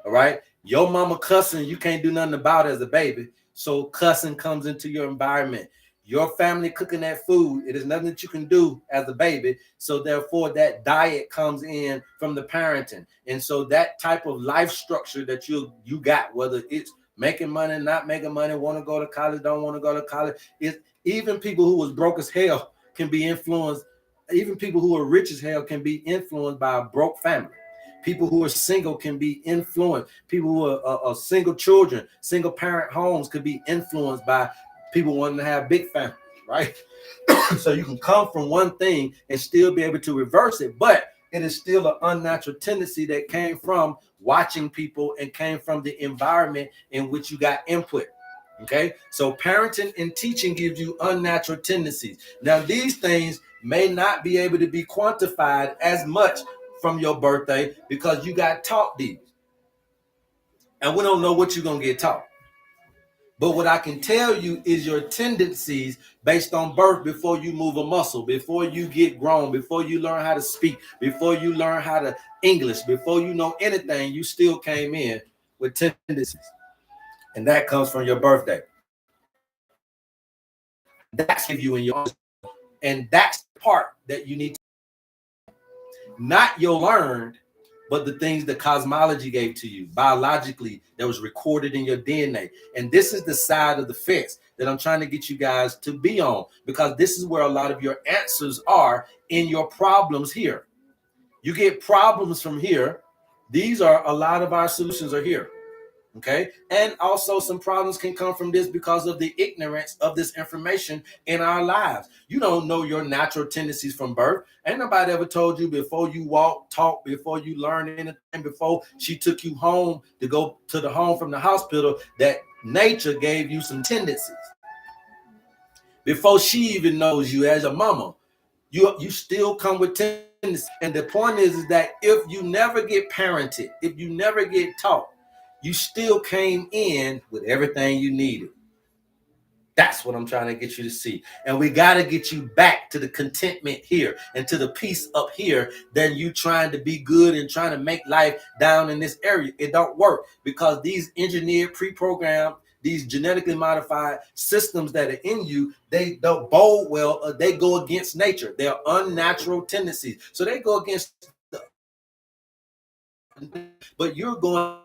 [SPEAKER 1] All right. Your mama cussing, you can't do nothing about it as a baby. So cussing comes into your environment. Your family cooking that food, it is nothing that you can do as a baby. So therefore, that diet comes in from the parenting. And so that type of life structure that you got, whether it's making money, not making money, want to go to college, don't want to go to college, it even people who was broke as hell can be influenced. Even people who are rich as hell can be influenced by a broke family. People who are single can be influenced. People who are single children, single parent homes could be influenced by people wanting to have big families, right? So you can come from one thing and still be able to reverse it, but it is still an unnatural tendency that came from watching people and came from the environment in which you got input. Okay, so parenting and teaching gives you unnatural tendencies. Now, these things may not be able to be quantified as much from your birthday because you got taught these. And we don't know what you're going to get taught. But what I can tell you is your tendencies based on birth before you move a muscle, before you get grown, before you learn how to speak, before you learn how to English, before you know anything, you still came in with tendencies. And that comes from your birthday. That's give you in your, and that's the part that you need to, not your learned, but the things that cosmology gave to you biologically that was recorded in your DNA. And this is the side of the fence that I'm trying to get you guys to be on, because this is where a lot of your answers are in your problems here. You get problems from here. These are a lot of our solutions are here. Okay. And also some problems can come from this because of the ignorance of this information in our lives. You don't know your natural tendencies from birth. Ain't nobody ever told you before you walk, talk, before you learn anything, before she took you home to go to the home from the hospital, that nature gave you some tendencies. Before she even knows you as a mama, you still come with tendencies. And the point is that if you never get parented, if you never get taught, you still came in with everything you needed. That's what I'm trying to get you to see. And we got to get you back to the contentment here and to the peace up here than you trying to be good and trying to make life down in this area. It don't work because these engineered, pre-programmed, these genetically modified systems that are in you, they don't bode well. They go against nature. They're unnatural tendencies. So they go against the, but you're going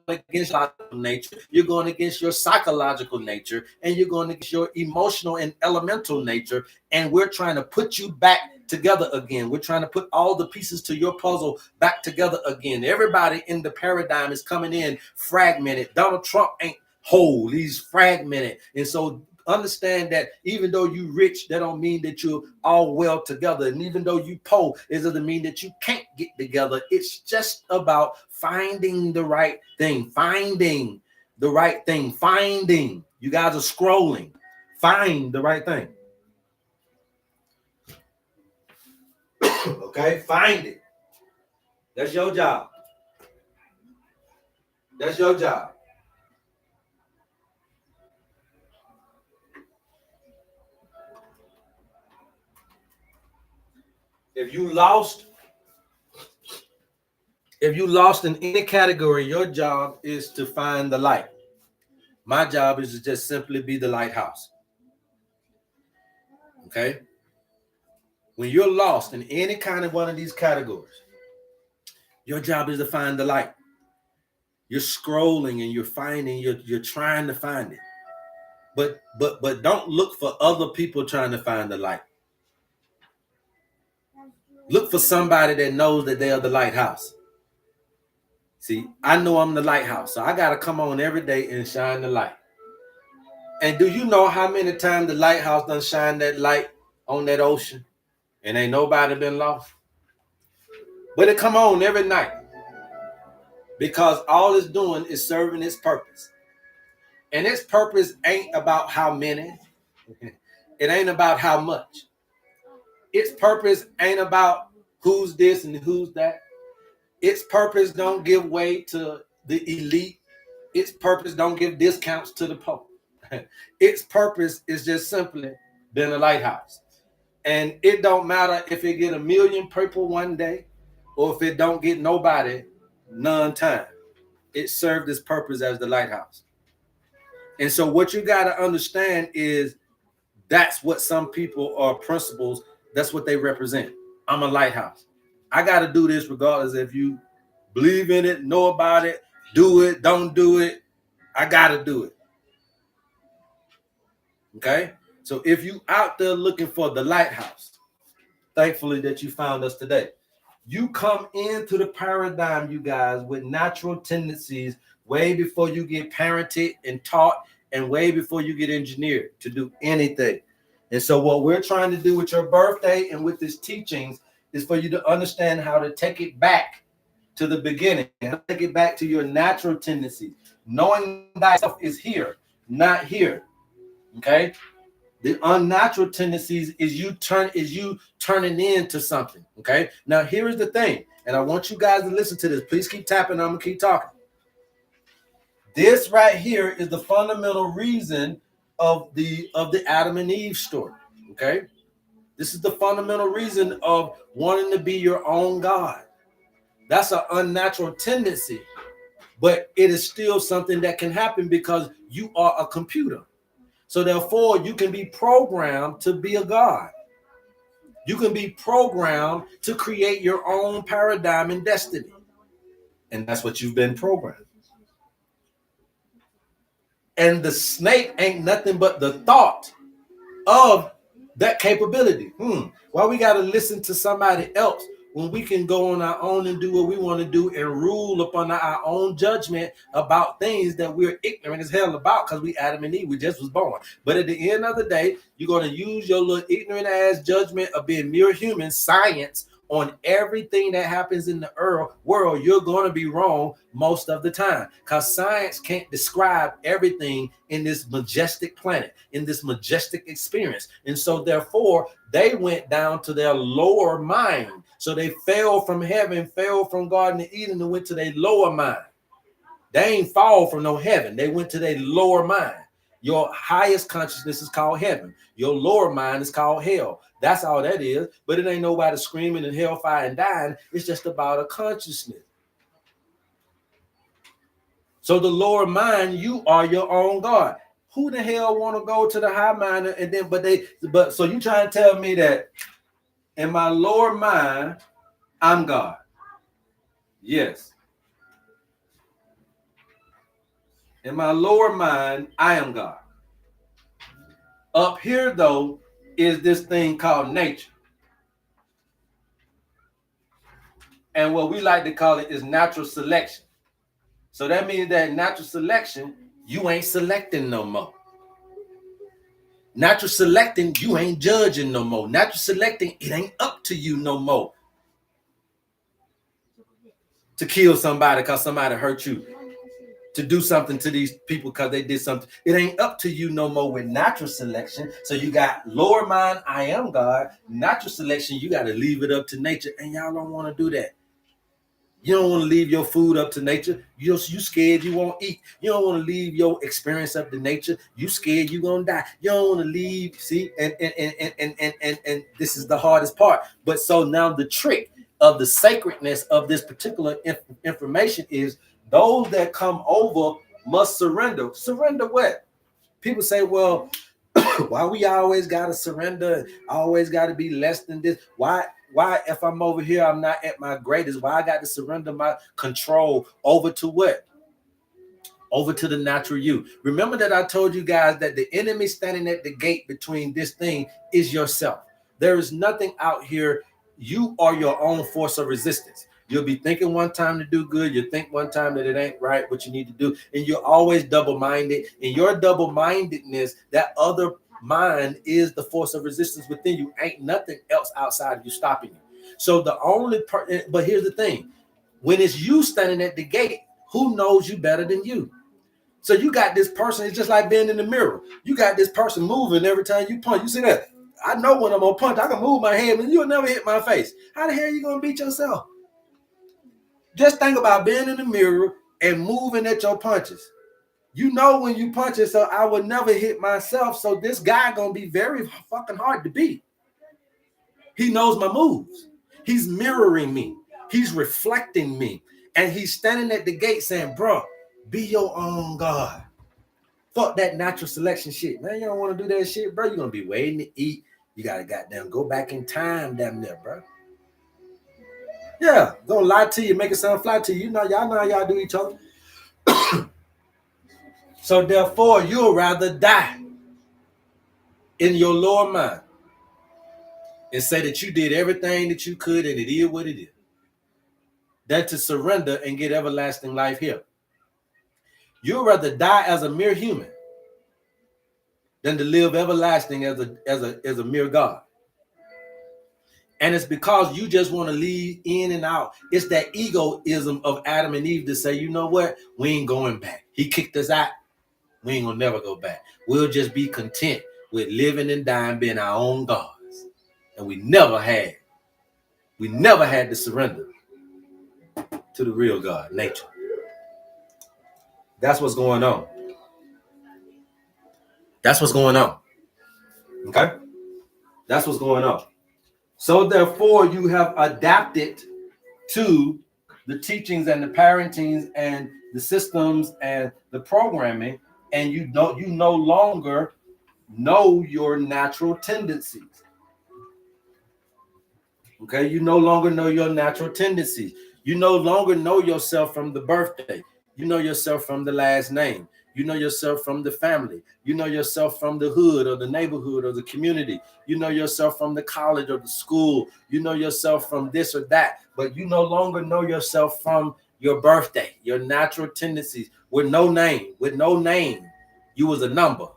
[SPEAKER 1] against your nature, you're going against your psychological nature, and you're going against your emotional and elemental nature. And we're trying to put you back together again. We're trying to put all the pieces to your puzzle back together again. Everybody in the paradigm is coming in fragmented. Donald Trump ain't whole, he's fragmented. And so understand that even though you rich, that don't mean that you're all well together. And even though you poor, it doesn't mean that you can't get together. It's just about finding the right thing, finding the right thing, finding. You guys are scrolling. Find the right thing. Okay, find it. That's your job. That's your job. If you lost in any category, your job is to find the light. My job is to just simply be the lighthouse. Okay? When you're lost in any kind of one of these categories, your job is to find the light. You're scrolling and you're finding, you're trying to find it. But don't look for other people trying to find the light. Look for somebody that knows that they are the lighthouse. See, I know I'm the lighthouse, so I got to come on every day and shine the light. And do you know how many times the lighthouse done shine that light on that ocean, and ain't nobody been lost. But it come on every night because all it's doing is serving its purpose. And its purpose ain't about how many. It ain't about how much. Its purpose ain't about who's this and who's that. Its purpose don't give way to the elite. Its purpose don't give discounts to the poor. Its purpose is just simply being a lighthouse. And it don't matter if it get 1 million people one day or if it don't get nobody none time. It served its purpose as the lighthouse. And so what you got to understand is that's what some people are principles. That's what they represent. I'm a lighthouse. I got to do this regardless if you believe in it, know about it, do it, don't do it. I got to do it. Okay? So if you out there looking for the lighthouse, thankfully that you found us today. You come into the paradigm, you guys, with natural tendencies way before you get parented and taught and way before you get engineered to do anything. And so what we're trying to do with your birthday and with these teachings is for you to understand how to take it back to the beginning, take it back to your natural tendencies, knowing thyself is here, not here. Okay? The unnatural tendencies is you turning into something. Okay. Now here is the thing, and I want you guys to listen to this. Please keep tapping. I'm gonna keep talking. This right here is the fundamental reason of the Adam and Eve story. Okay. This is the fundamental reason of wanting to be your own God. That's an unnatural tendency, but it is still something that can happen because you are a computer. So therefore, you can be programmed to be a God. You can be programmed to create your own paradigm and destiny. And that's what you've been programmed. And the snake ain't nothing but the thought of that capability. Why we got to listen to somebody else when we can go on our own and do what we want to do and rule upon our own judgment about things that we're ignorant as hell about because we Adam and Eve, we just was born. But at the end of the day, you're going to use your little ignorant ass judgment of being mere human science on everything that happens in the world. You're going to be wrong most of the time because science can't describe everything in this majestic planet, in this majestic experience. And so therefore, they went down to their lower mind. So they fell from heaven, fell from Garden of Eden and went to their lower mind. They ain't fall from no heaven. They went to their lower mind. Your highest consciousness is called heaven. Your lower mind is called hell. That's all that is. But it ain't nobody screaming in hellfire and dying. It's just about a consciousness. So the lower mind, you are your own God. Who the hell want to go to the high mind and then but so you trying to tell me that in my lower mind, I'm God? Yes. In my lower mind, I am God. Up here, though, is this thing called nature. And what we like to call it is natural selection. So that means that natural selection, you ain't selecting no more. Natural selecting, you ain't judging no more. Natural selecting, it ain't up to you no more to kill somebody because somebody hurt you, to do something to these people because they did something. It ain't up to you no more with natural selection. So you got lower mind, I am God. Natural selection, you got to leave it up to nature. And y'all don't want to do that. You don't want to leave your food up to nature. You scared you won't eat. You don't want to leave your experience up to nature. You scared you gonna die. You don't want to leave. See, and this is the hardest part. But so now the trick of the sacredness of this particular information is those that come over must surrender. Surrender what? People say, well, why we always gotta surrender? Always gotta be less than this. Why if I'm over here, I'm not at my greatest? Why I got to surrender my control over to what? Over to the natural you. Remember that I told you guys that the enemy standing at the gate between this thing is yourself. There is nothing out here. You are your own force of resistance. You'll be thinking one time to do good. You think one time that it ain't right what you need to do. And you're always double-minded. In your double-mindedness, that other mind is the force of resistance within you. Ain't nothing else outside of you stopping you. So the only part, but here's the thing: when it's you standing at the gate, who knows you better than you? So you got this person. It's just like being in the mirror. You got this person moving every time you punch. You see that? I know when I'm gonna punch, I can move my head, and you'll never hit my face. How the hell are you gonna beat yourself? Just think about being in the mirror and moving at your punches. You know when you punch it, so I would never hit myself. So this guy gonna be very fucking hard to beat. He knows my moves. He's mirroring me. He's reflecting me. And he's standing at the gate saying, bro, be your own God. Fuck that natural selection shit. Man, you don't want to do that shit, bro. You're gonna be waiting to eat. You gotta goddamn go back in time, damn near, bro. Yeah, don't lie to you, make it sound fly to you. You know, y'all know how y'all do each other. So therefore, you'll rather die in your lower mind and say that you did everything that you could and it is what it is, than to surrender and get everlasting life here. You'll rather die as a mere human than to live everlasting as a mere God. And it's because you just want to lead in and out. It's that egoism of Adam and Eve to say, you know what? We ain't going back. He kicked us out. We ain't gonna never go back. We'll just be content with living and dying, being our own gods. And we never had to surrender to the real God, nature. That's what's going on. That's what's going on. Okay? That's what's going on. So therefore, you have adapted to the teachings and the parentings and the systems and the programming, and you no longer know your natural tendencies. Okay, you no longer know your natural tendencies. You no longer know yourself from the birthday. You know yourself from the last name. You know yourself from the family. You know yourself from the hood or the neighborhood or the community. You know yourself from the college or the school. You know yourself from this or that. But you no longer know yourself from your birthday, your natural tendencies. With no name, you was a number.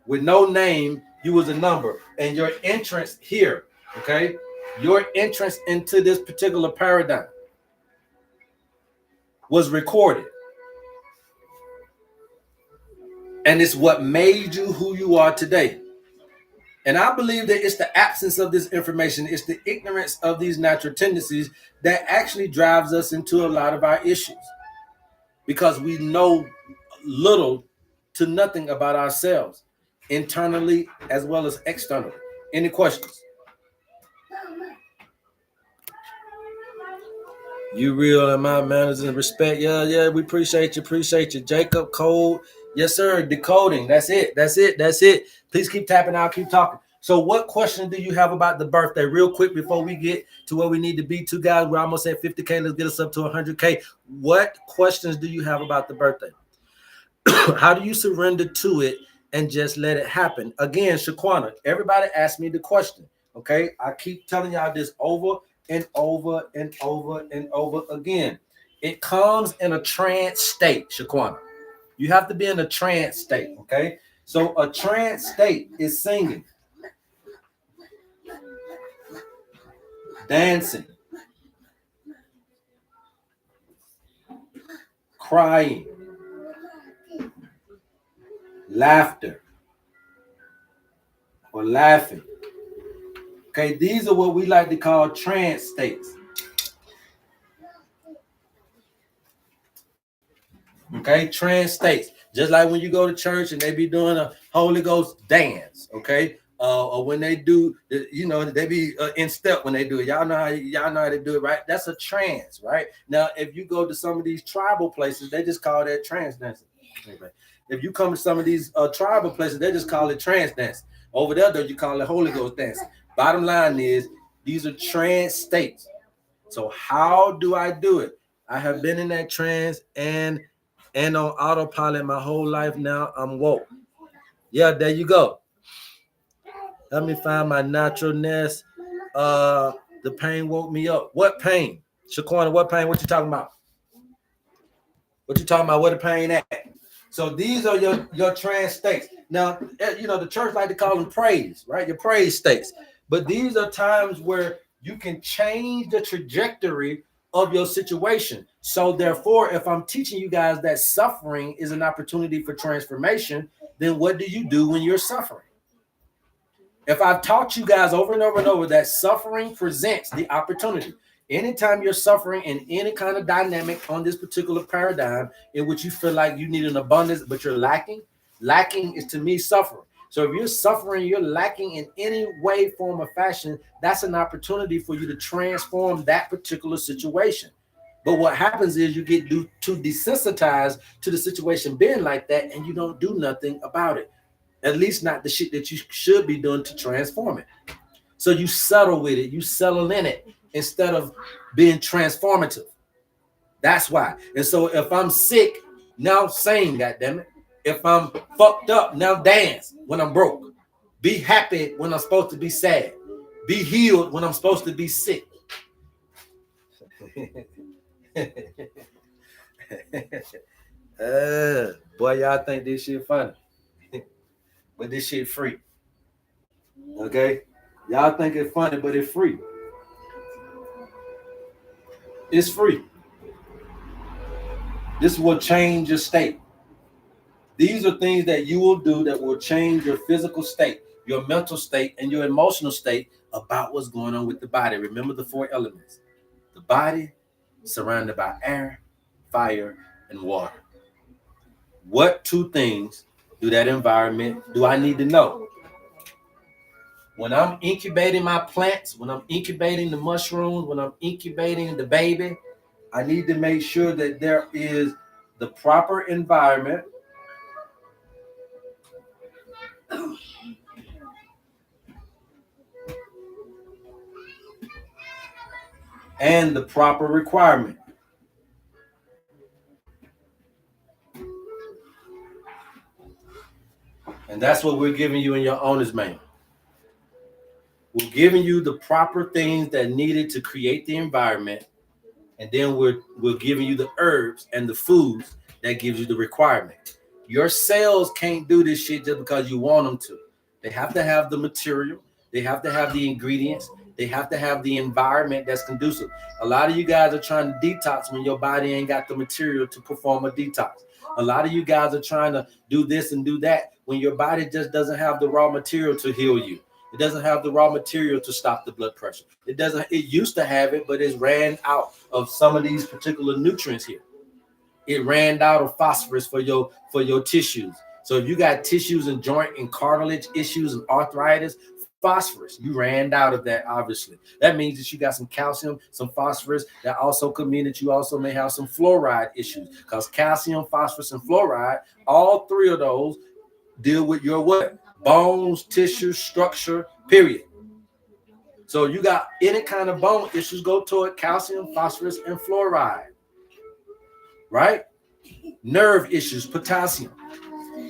[SPEAKER 1] With no name, you was a number. And your entrance here, okay? Your entrance into this particular paradigm was recorded. And it's what made you who you are today. And I believe that it's the absence of this information, it's the ignorance of these natural tendencies that actually drives us into a lot of our issues. Because we know little to nothing about ourselves, internally as well as externally. Any questions? You real and my manners and respect. Yeah, we appreciate you. Jacob Code. Yes, sir. Decoding. That's it. Please keep tapping out, keep talking. So what question do you have about the birthday? Real quick before we get to where we need to be to, guys. We're almost at 50K. Let's get us up to 100K. What questions do you have about the birthday? How do you surrender to it and just let it happen? Again, Shaquana, everybody asked me the question. Okay. I keep telling y'all this over and over and over and over again. It comes in a trance state, Shaquana. You have to be in a trance state, okay? So a trance state is singing, dancing, crying, laughter, or laughing. Okay, these are what we like to call trance states. Okay, trance states. Just like when you go to church and they be doing a Holy Ghost dance, okay? Or when they do, they be in step when they do it. Y'all know how they do it, right? That's a trance, right? Now, if you go to some of these tribal places, they just call that trance dancing. Okay. If you come to some of these tribal places, they just call it trance dance. Over there, though, you call it Holy Ghost dance. Bottom line is, these are trance states. So how do I do it? I have been in that trance and on autopilot my whole life now. I'm woke. Yeah, there you go. Let me find my naturalness. The pain woke me up. What pain? Shaquana, what pain? What you talking about? What you talking about? Where the pain at? So these are your trance states. Now, the church like to call them praise, right? Your praise states. But these are times where you can change the trajectory of your situation. So therefore, if I'm teaching you guys that suffering is an opportunity for transformation, then what do you do when you're suffering? If I've taught you guys over and over and over that suffering presents the opportunity. Anytime you're suffering in any kind of dynamic on this particular paradigm in which you feel like you need an abundance, but you're lacking is to me suffering. So if you're suffering, you're lacking in any way, form, or fashion, that's an opportunity for you to transform that particular situation. But what happens is you get too desensitized to the situation being like that, and you don't do nothing about it. At least not the shit that you should be doing to transform it. So you settle with it, you settle in it instead of being transformative. That's why. And so if I'm sick, now sing, goddammit. If I'm fucked up, now dance when I'm broke. Be happy when I'm supposed to be sad. Be healed when I'm supposed to be sick. Boy, y'all think this shit funny. But this shit free. Okay? Y'all think it's funny, but it's free. It's free. This will change your state. These are things that you will do that will change your physical state, your mental state, and your emotional state about what's going on with the body. Remember the 4 elements. The body surrounded by air, fire, and water. What 2 things do that environment do I need to know? When I'm incubating my plants, when I'm incubating the mushrooms, when I'm incubating the baby, I need to make sure that there is the proper environment and the proper requirement. And that's what we're giving you in your owner's manual. We're giving you the proper things that needed to create the environment, and then we're giving you the herbs and the foods that gives you the requirement. Your cells can't do this shit just because you want them to. They have to have the material. They have to have the ingredients. They have to have the environment that's conducive. A lot of you guys are trying to detox when your body ain't got the material to perform a detox. A lot of you guys are trying to do this and do that when your body just doesn't have the raw material to heal you. It doesn't have the raw material to stop the blood pressure. It used to have it, but it's ran out of some of these particular nutrients here. It ran out of phosphorus for your tissues. So if you got tissues and joint and cartilage issues and arthritis, phosphorus, you ran out of that, obviously. That means that you got some calcium, some phosphorus. That also could mean that you also may have some fluoride issues, because calcium, phosphorus, and fluoride, all 3 of those deal with your what? Bones, tissue, structure, period. So you got any kind of bone issues, go toward calcium, phosphorus, and fluoride. Right? Nerve issues, potassium.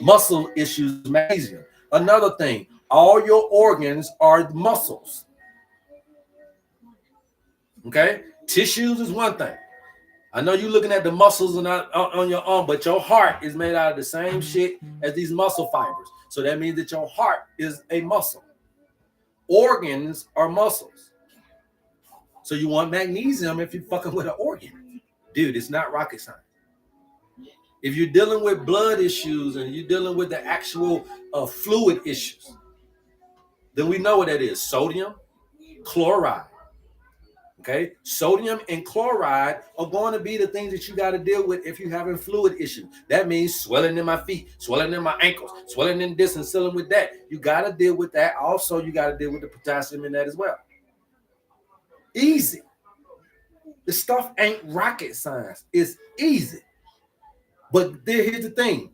[SPEAKER 1] Muscle issues, magnesium. Another thing, all your organs are muscles. Okay? Tissues is one thing. I know you're looking at the muscles on your arm, but your heart is made out of the same shit as these muscle fibers. So that means that your heart is a muscle. Organs are muscles. So you want magnesium if you're fucking with an organ. Dude, it's not rocket science. If you're dealing with blood issues and you're dealing with the actual fluid issues, then we know what that is. Sodium, chloride. Okay, sodium and chloride are going to be the things that you got to deal with if you're having fluid issues. That means swelling in my feet, swelling in my ankles, swelling in this and swelling with that. You got to deal with that. Also, you got to deal with the potassium in that as well. Easy. The stuff ain't rocket science. It's easy. But here's the thing.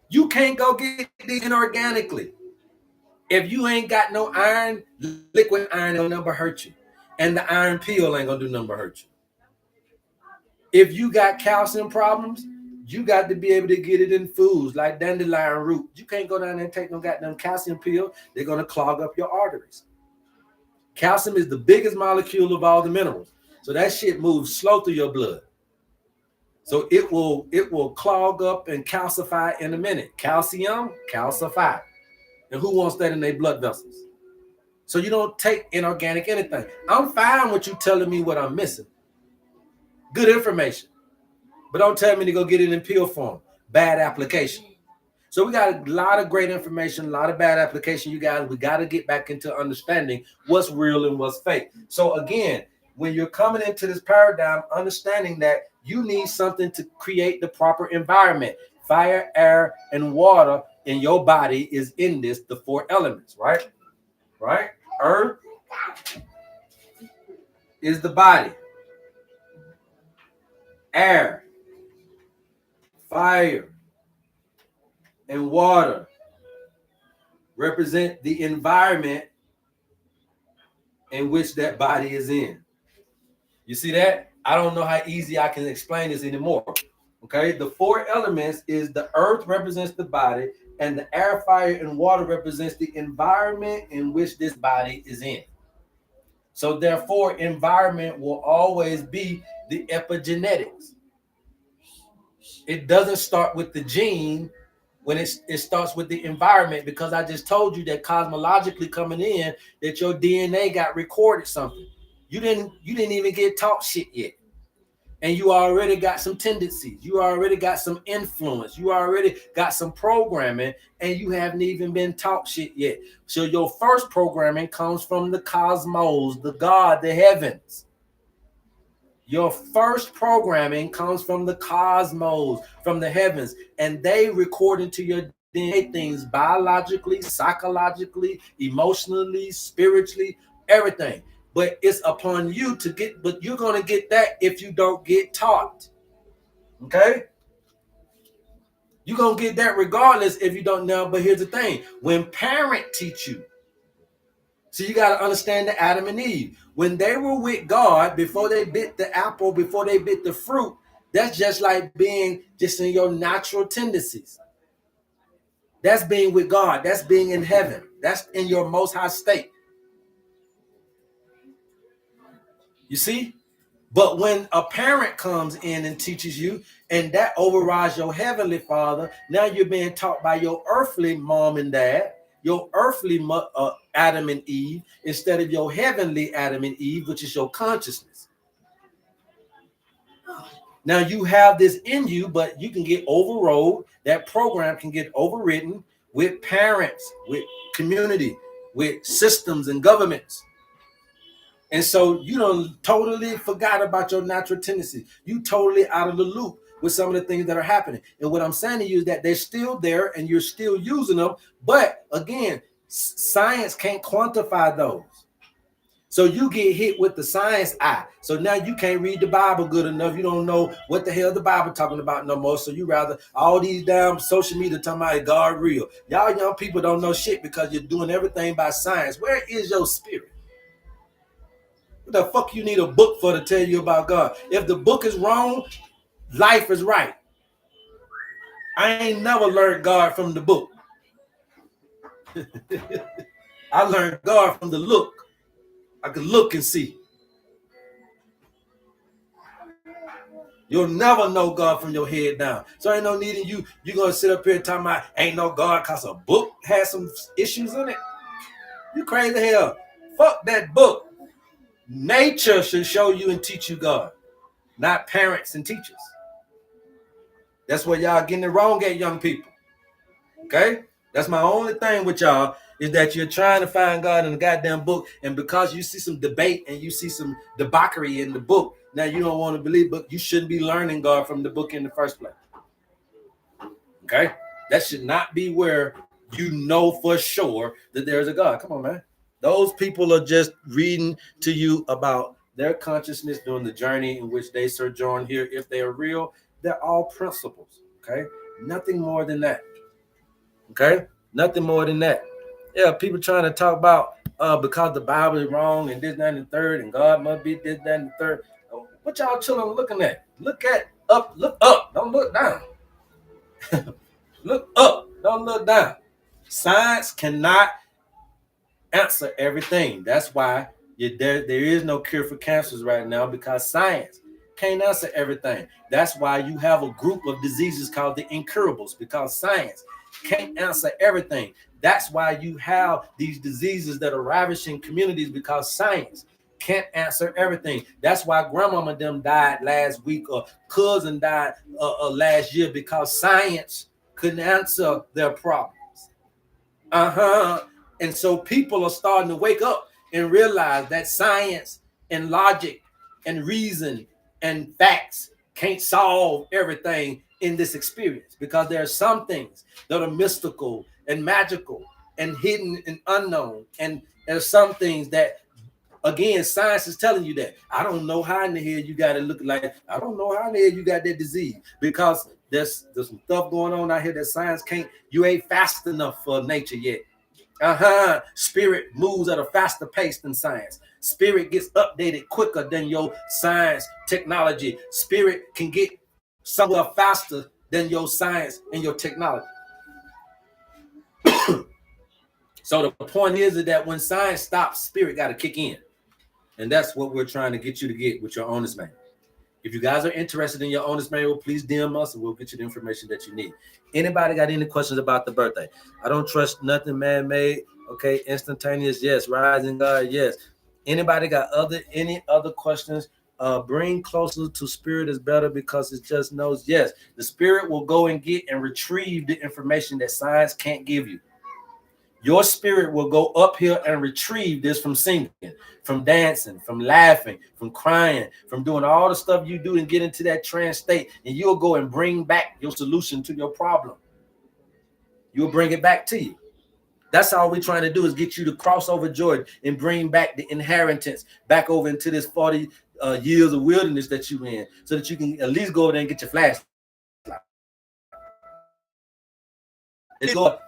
[SPEAKER 1] You can't go get these inorganically. If you ain't got no iron, liquid iron will never hurt you. And the iron pill ain't gonna do nothing but hurt you. If you got calcium problems, you got to be able to get it in foods like dandelion root. You can't go down there and take no goddamn calcium pill. They're gonna clog up your arteries. Calcium is the biggest molecule of all the minerals. So that shit moves slow through your blood. So it will clog up and calcify in a minute. Calcium, calcify. And who wants that in their blood vessels? So you don't take inorganic anything. I'm fine with you telling me what I'm missing. Good information. But don't tell me to go get it in pill form. Bad application. So we got a lot of great information, a lot of bad application, you guys. We got to get back into understanding what's real and what's fake. So again, when you're coming into this paradigm, understanding that you need something to create the proper environment. Fire, air, and water in your body is in this, the four elements, right? Right? Earth is the body. Air, fire, and water represent the environment in which that body is in. You see that? I don't know how easy I can explain this anymore. Okay, the four elements is the earth represents the body, and the air, fire, and water represents the environment in which this body is in. So therefore, environment will always be the epigenetics. It doesn't start with the gene when it starts with the environment, because I just told you that cosmologically coming in, that your DNA got recorded something. You didn't even get taught shit yet. And you already got some tendencies. You already got some influence. You already got some programming, and you haven't even been taught shit yet. So your first programming comes from the cosmos, the God, the heavens. Your first programming comes from the cosmos, from the heavens, and they record into your DNA things biologically, psychologically, emotionally, spiritually, everything. But it's upon you to get, but you're going to get that if you don't get taught. Okay? You're going to get that regardless if you don't know. But here's the thing. When parents teach you, so you got to understand the Adam and Eve. When they were with God, before they bit the apple, before they bit the fruit, that's just like being just in your natural tendencies. That's being with God. That's being in heaven. That's in your most high state. You see? But when a parent comes in and teaches you, and that overrides your heavenly father, now you're being taught by your earthly mom and dad, your earthly Adam and Eve, instead of your heavenly Adam and Eve, which is your consciousness. Now you have this in you, but you can get overrode. That program can get overridden with parents, with community, with systems and governments. And so you don't totally forgot about your natural tendency. You totally out of the loop with some of the things that are happening. And what I'm saying to you is that they're still there and you're still using them. But again, science can't quantify those. So you get hit with the science eye. So now you can't read the Bible good enough. You don't know what the hell the Bible talking about no more. So you rather all these damn social media talking about God real. Y'all young people don't know shit because you're doing everything by science. Where is your spirit? What the fuck you need a book for to tell you about God? If the book is wrong, life is right. I ain't never learned God from the book. I learned God from the look. I can look and see. You'll never know God from your head down. So ain't no needing you. You're going to sit up here talking about ain't no God because a book has some issues in it. You crazy hell. Fuck that book. Nature should show you and teach you God, not parents and teachers. That's where y'all getting it wrong at, young people. Okay? That's my only thing with y'all is that you're trying to find God in the goddamn book, and because you see some debate and you see some debauchery in the book, now you don't want to believe, but you shouldn't be learning God from the book in the first place. Okay? That should not be where you know for sure that there's a God. Come on, man. Those people are just reading to you about their consciousness during the journey in which they sojourn here. If they are real, they're all principles. Okay? Nothing more than that. Okay? Nothing more than that. Yeah, people trying to talk about because the Bible is wrong and this, that, and the third, and God must be this, that, and the third. What y'all children looking at? Look up. Don't look down. Look up. Don't look down. Science cannot answer everything. That's why there is no cure for cancers right now, because science can't answer everything. That's why you have a group of diseases called the incurables, because science can't answer everything. That's why you have these diseases that are ravishing communities, because science can't answer everything. That's why grandmama them died last week, or cousin died last year, because science couldn't answer their problems. And so people are starting to wake up and realize that science and logic and reason and facts can't solve everything in this experience, because there are some things that are mystical and magical and hidden and unknown. And there's some things that, again, science is telling you that. I don't know how in the hell you got to look like. I don't know how in the hell you got that disease, because there's some stuff going on out here that science can't. You ain't fast enough for nature yet. Spirit moves at a faster pace than science. Spirit gets updated quicker than your science technology. Spirit can get somewhere faster than your science and your technology. So the point is that when science stops, spirit got to kick in. And that's what we're trying to get you to get with your owner's manual. If you guys are interested in your owner's manual, please DM us and we'll get you the information that you need. Anybody got any questions about the birthday? I don't trust nothing man-made. Okay, instantaneous, yes. Rising God, yes. Anybody got any other questions? Bring closer to spirit is better, because it just knows. Yes, the spirit will go and get and retrieve the information that science can't give you. Your spirit will go up here and retrieve this from singing, from dancing, from laughing, from crying, from doing all the stuff you do and get into that trance state. And you'll go and bring back your solution to your problem. You'll bring it back to you. That's all we're trying to do, is get you to cross over Jordan and bring back the inheritance back over into this 40 years of wilderness that you're in, so that you can at least go over there and get your flashlight.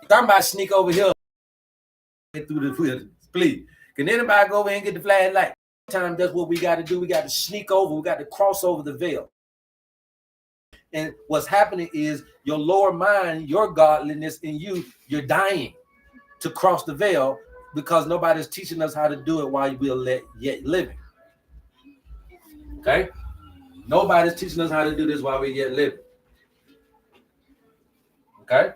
[SPEAKER 1] Somebody sneak over here through the wilderness, please. Can anybody go over and get the flashlight? Sometimes that's what we got to do. We got to sneak over. We got to cross over the veil. And what's happening is your lower mind, your godliness in you, you're dying to cross the veil, because nobody's teaching us how to do it while we're yet living. Okay? Nobody's teaching us how to do this while we're yet living. Okay?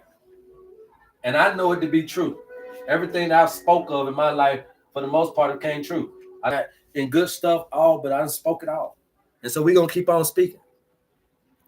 [SPEAKER 1] And I know it to be true. Everything that I've spoke of in my life, for the most part, it came true. I got in good stuff all, but I didn't spoke it all. And so we're going to keep on speaking.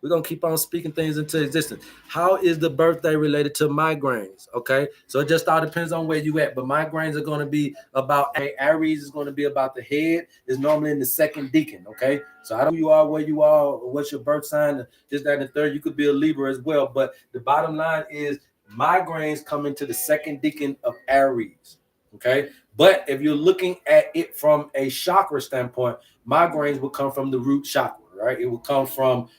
[SPEAKER 1] We're going to keep on speaking things into existence. How is the birthday related to migraines? Okay. So it just all depends on where you at. But migraines are going to be about, Aries is going to be about the head. It's normally in the second decan. Okay. So I don't know who you are, where you are, what's your birth sign, this, that, and the third. You could be a Libra as well. But the bottom line is migraines come into the second decan of Aries. Okay. But if you're looking at it from a chakra standpoint, migraines will come from the root chakra, right? It will come from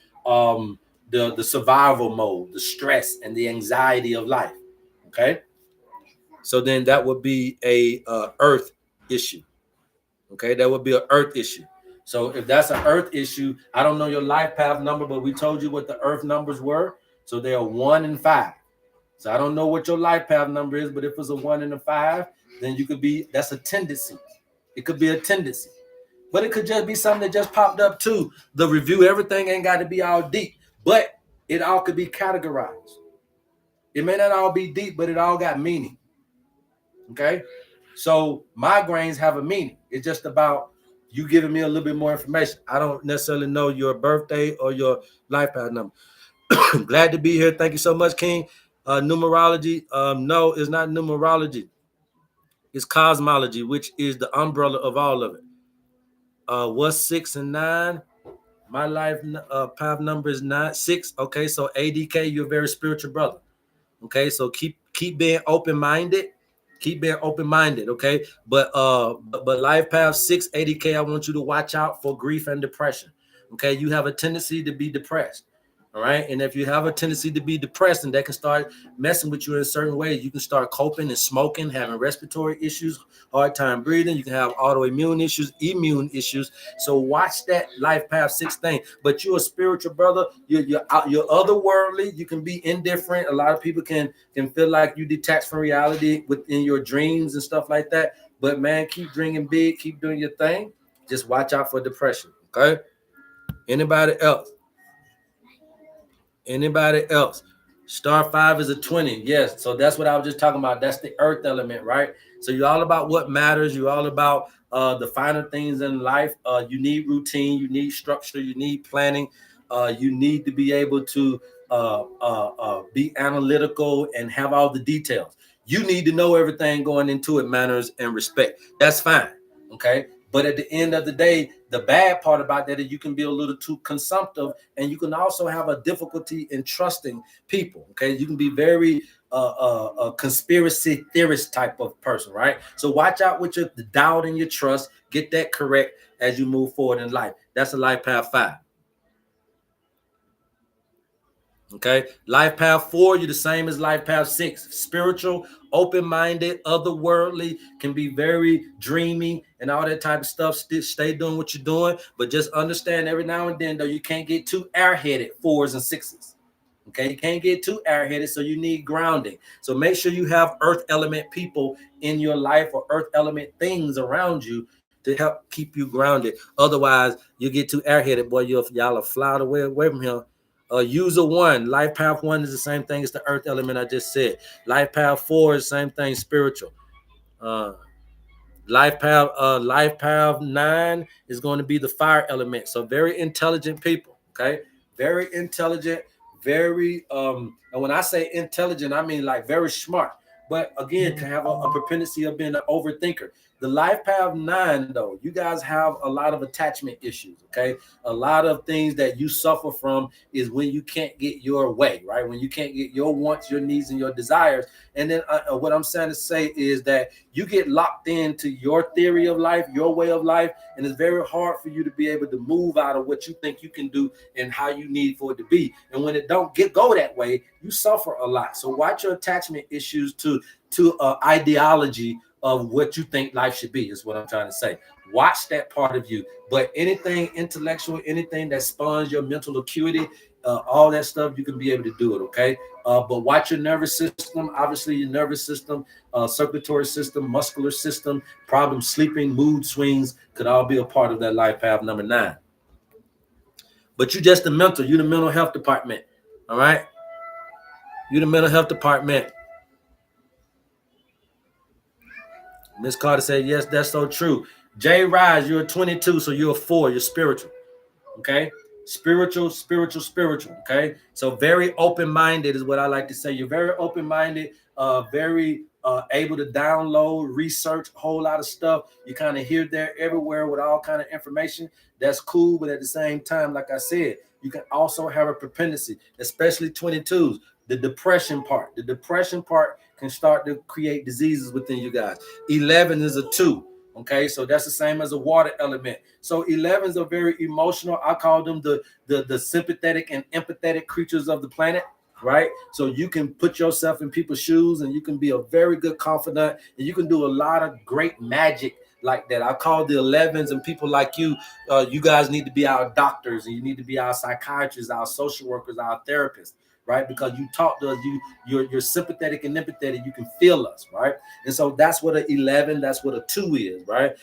[SPEAKER 1] the survival mode, the stress and the anxiety of life. Okay. So then that would be a earth issue. Okay. That would be an earth issue. So if that's an earth issue, I don't know your life path number, but we told you what the earth numbers were. So they are 1 and 5. So I don't know what your life path number is, but if it's a 1 and a 5, then you could be, that's a tendency. It could be a tendency. But it could just be something that just popped up too. The review, everything ain't got to be all deep, but it all could be categorized. It may not all be deep, but it all got meaning. Okay. So migraines have a meaning. It's just about you giving me a little bit more information. I don't necessarily know your birthday or your life path number. Glad to be here. Thank you so much, King. Numerology. No, it's not numerology. It's cosmology, which is the umbrella of all of it. What's 6 and 9? My life path number is 6. Okay, so ADK, you're a very spiritual brother. Okay, so keep being open-minded. Keep being open-minded. Okay, but life path 6 ADK, I want you to watch out for grief and depression. Okay, you have a tendency to be depressed. All right. And if you have a tendency to be depressed, and that can start messing with you in certain ways, you can start coping and smoking, having respiratory issues, hard time breathing. You can have autoimmune issues, immune issues. So watch that life path 6 thing. But you're a spiritual brother. You're otherworldly. You can be indifferent. A lot of people can feel like you detach from reality within your dreams and stuff like that. But man, keep dreaming big. Keep doing your thing. Just watch out for depression. Okay. Anybody else? Anybody else? Star 5 is a 20. Yes. So that's what I was just talking about. That's the earth element, right? So you're all about what matters. You're all about the finer things in life. You need routine. You need structure. You need planning. You need to be able to be analytical and have all the details. You need to know everything going into it, manners and respect. That's fine. Okay. But at the end of the day, the bad part about that is you can be a little too consumptive, and you can also have a difficulty in trusting people. Okay, you can be very a conspiracy theorist type of person, right? So watch out with your doubt and your trust. Get that correct as you move forward in life. That's a life path 5. Okay, life path 4, you're the same as life path 6. Spiritual, open-minded, otherworldly, can be very dreamy and all that type of stuff. Stay doing what you're doing, but just understand every now and then, though, you can't get too airheaded, 4s and 6s. Okay, you can't get too airheaded, so you need grounding. So make sure you have earth element people in your life or earth element things around you to help keep you grounded. Otherwise, you get too airheaded, boy. Y'all are fly away from here. User 1, life path 1 is the same thing as the earth element I just said. Life path 4 is the same thing, spiritual. Uh, life path 9 is going to be the fire element. So very intelligent people. Okay, very intelligent, very and when I say intelligent, I mean like very smart. But again, can have a propensity of being an overthinker. The life path 9, though, you guys have a lot of attachment issues. Okay, a lot of things that you suffer from is when you can't get your way, right? When you can't get your wants, your needs, and your desires. And then what I'm saying to say is that you get locked into your theory of life, your way of life, and it's very hard for you to be able to move out of what you think you can do and how you need for it to be. And when it don't go that way, you suffer a lot. So watch your attachment issues to ideology of what you think life should be, is what I'm trying to say. Watch that part of you. But anything intellectual, anything that spawns your mental acuity, all that stuff, you can be able to do it, okay? But watch your nervous system. Obviously, your nervous system, circulatory system, muscular system, problem sleeping, mood swings could all be a part of that life path number 9. But you just the mental. You the mental health department, all right? You the mental health department. Miss Carter said, yes, that's so true. Jay Rise, you're 22, so you're a 4. You're spiritual. Okay? Spiritual. Okay? So very open-minded is what I like to say. You're very open-minded, very able to download, research a whole lot of stuff. You kind of here, there, everywhere with all kind of information. That's cool, but at the same time, like I said, you can also have a propensity, especially 22s. The depression part can start to create diseases within you guys. 11 is a 2. Okay, so that's the same as a water element. So 11s are very emotional. I call them the sympathetic and empathetic creatures of the planet, right? So you can put yourself in people's shoes, and you can be a very good confidant, and you can do a lot of great magic like that. I call the 11s and people like you. You guys need to be our doctors, and you need to be our psychiatrists, our social workers, our therapists, right? Because you talk to us, you're sympathetic and empathetic. You can feel us, right? And so that's what an 11, that's what a 2 is, right?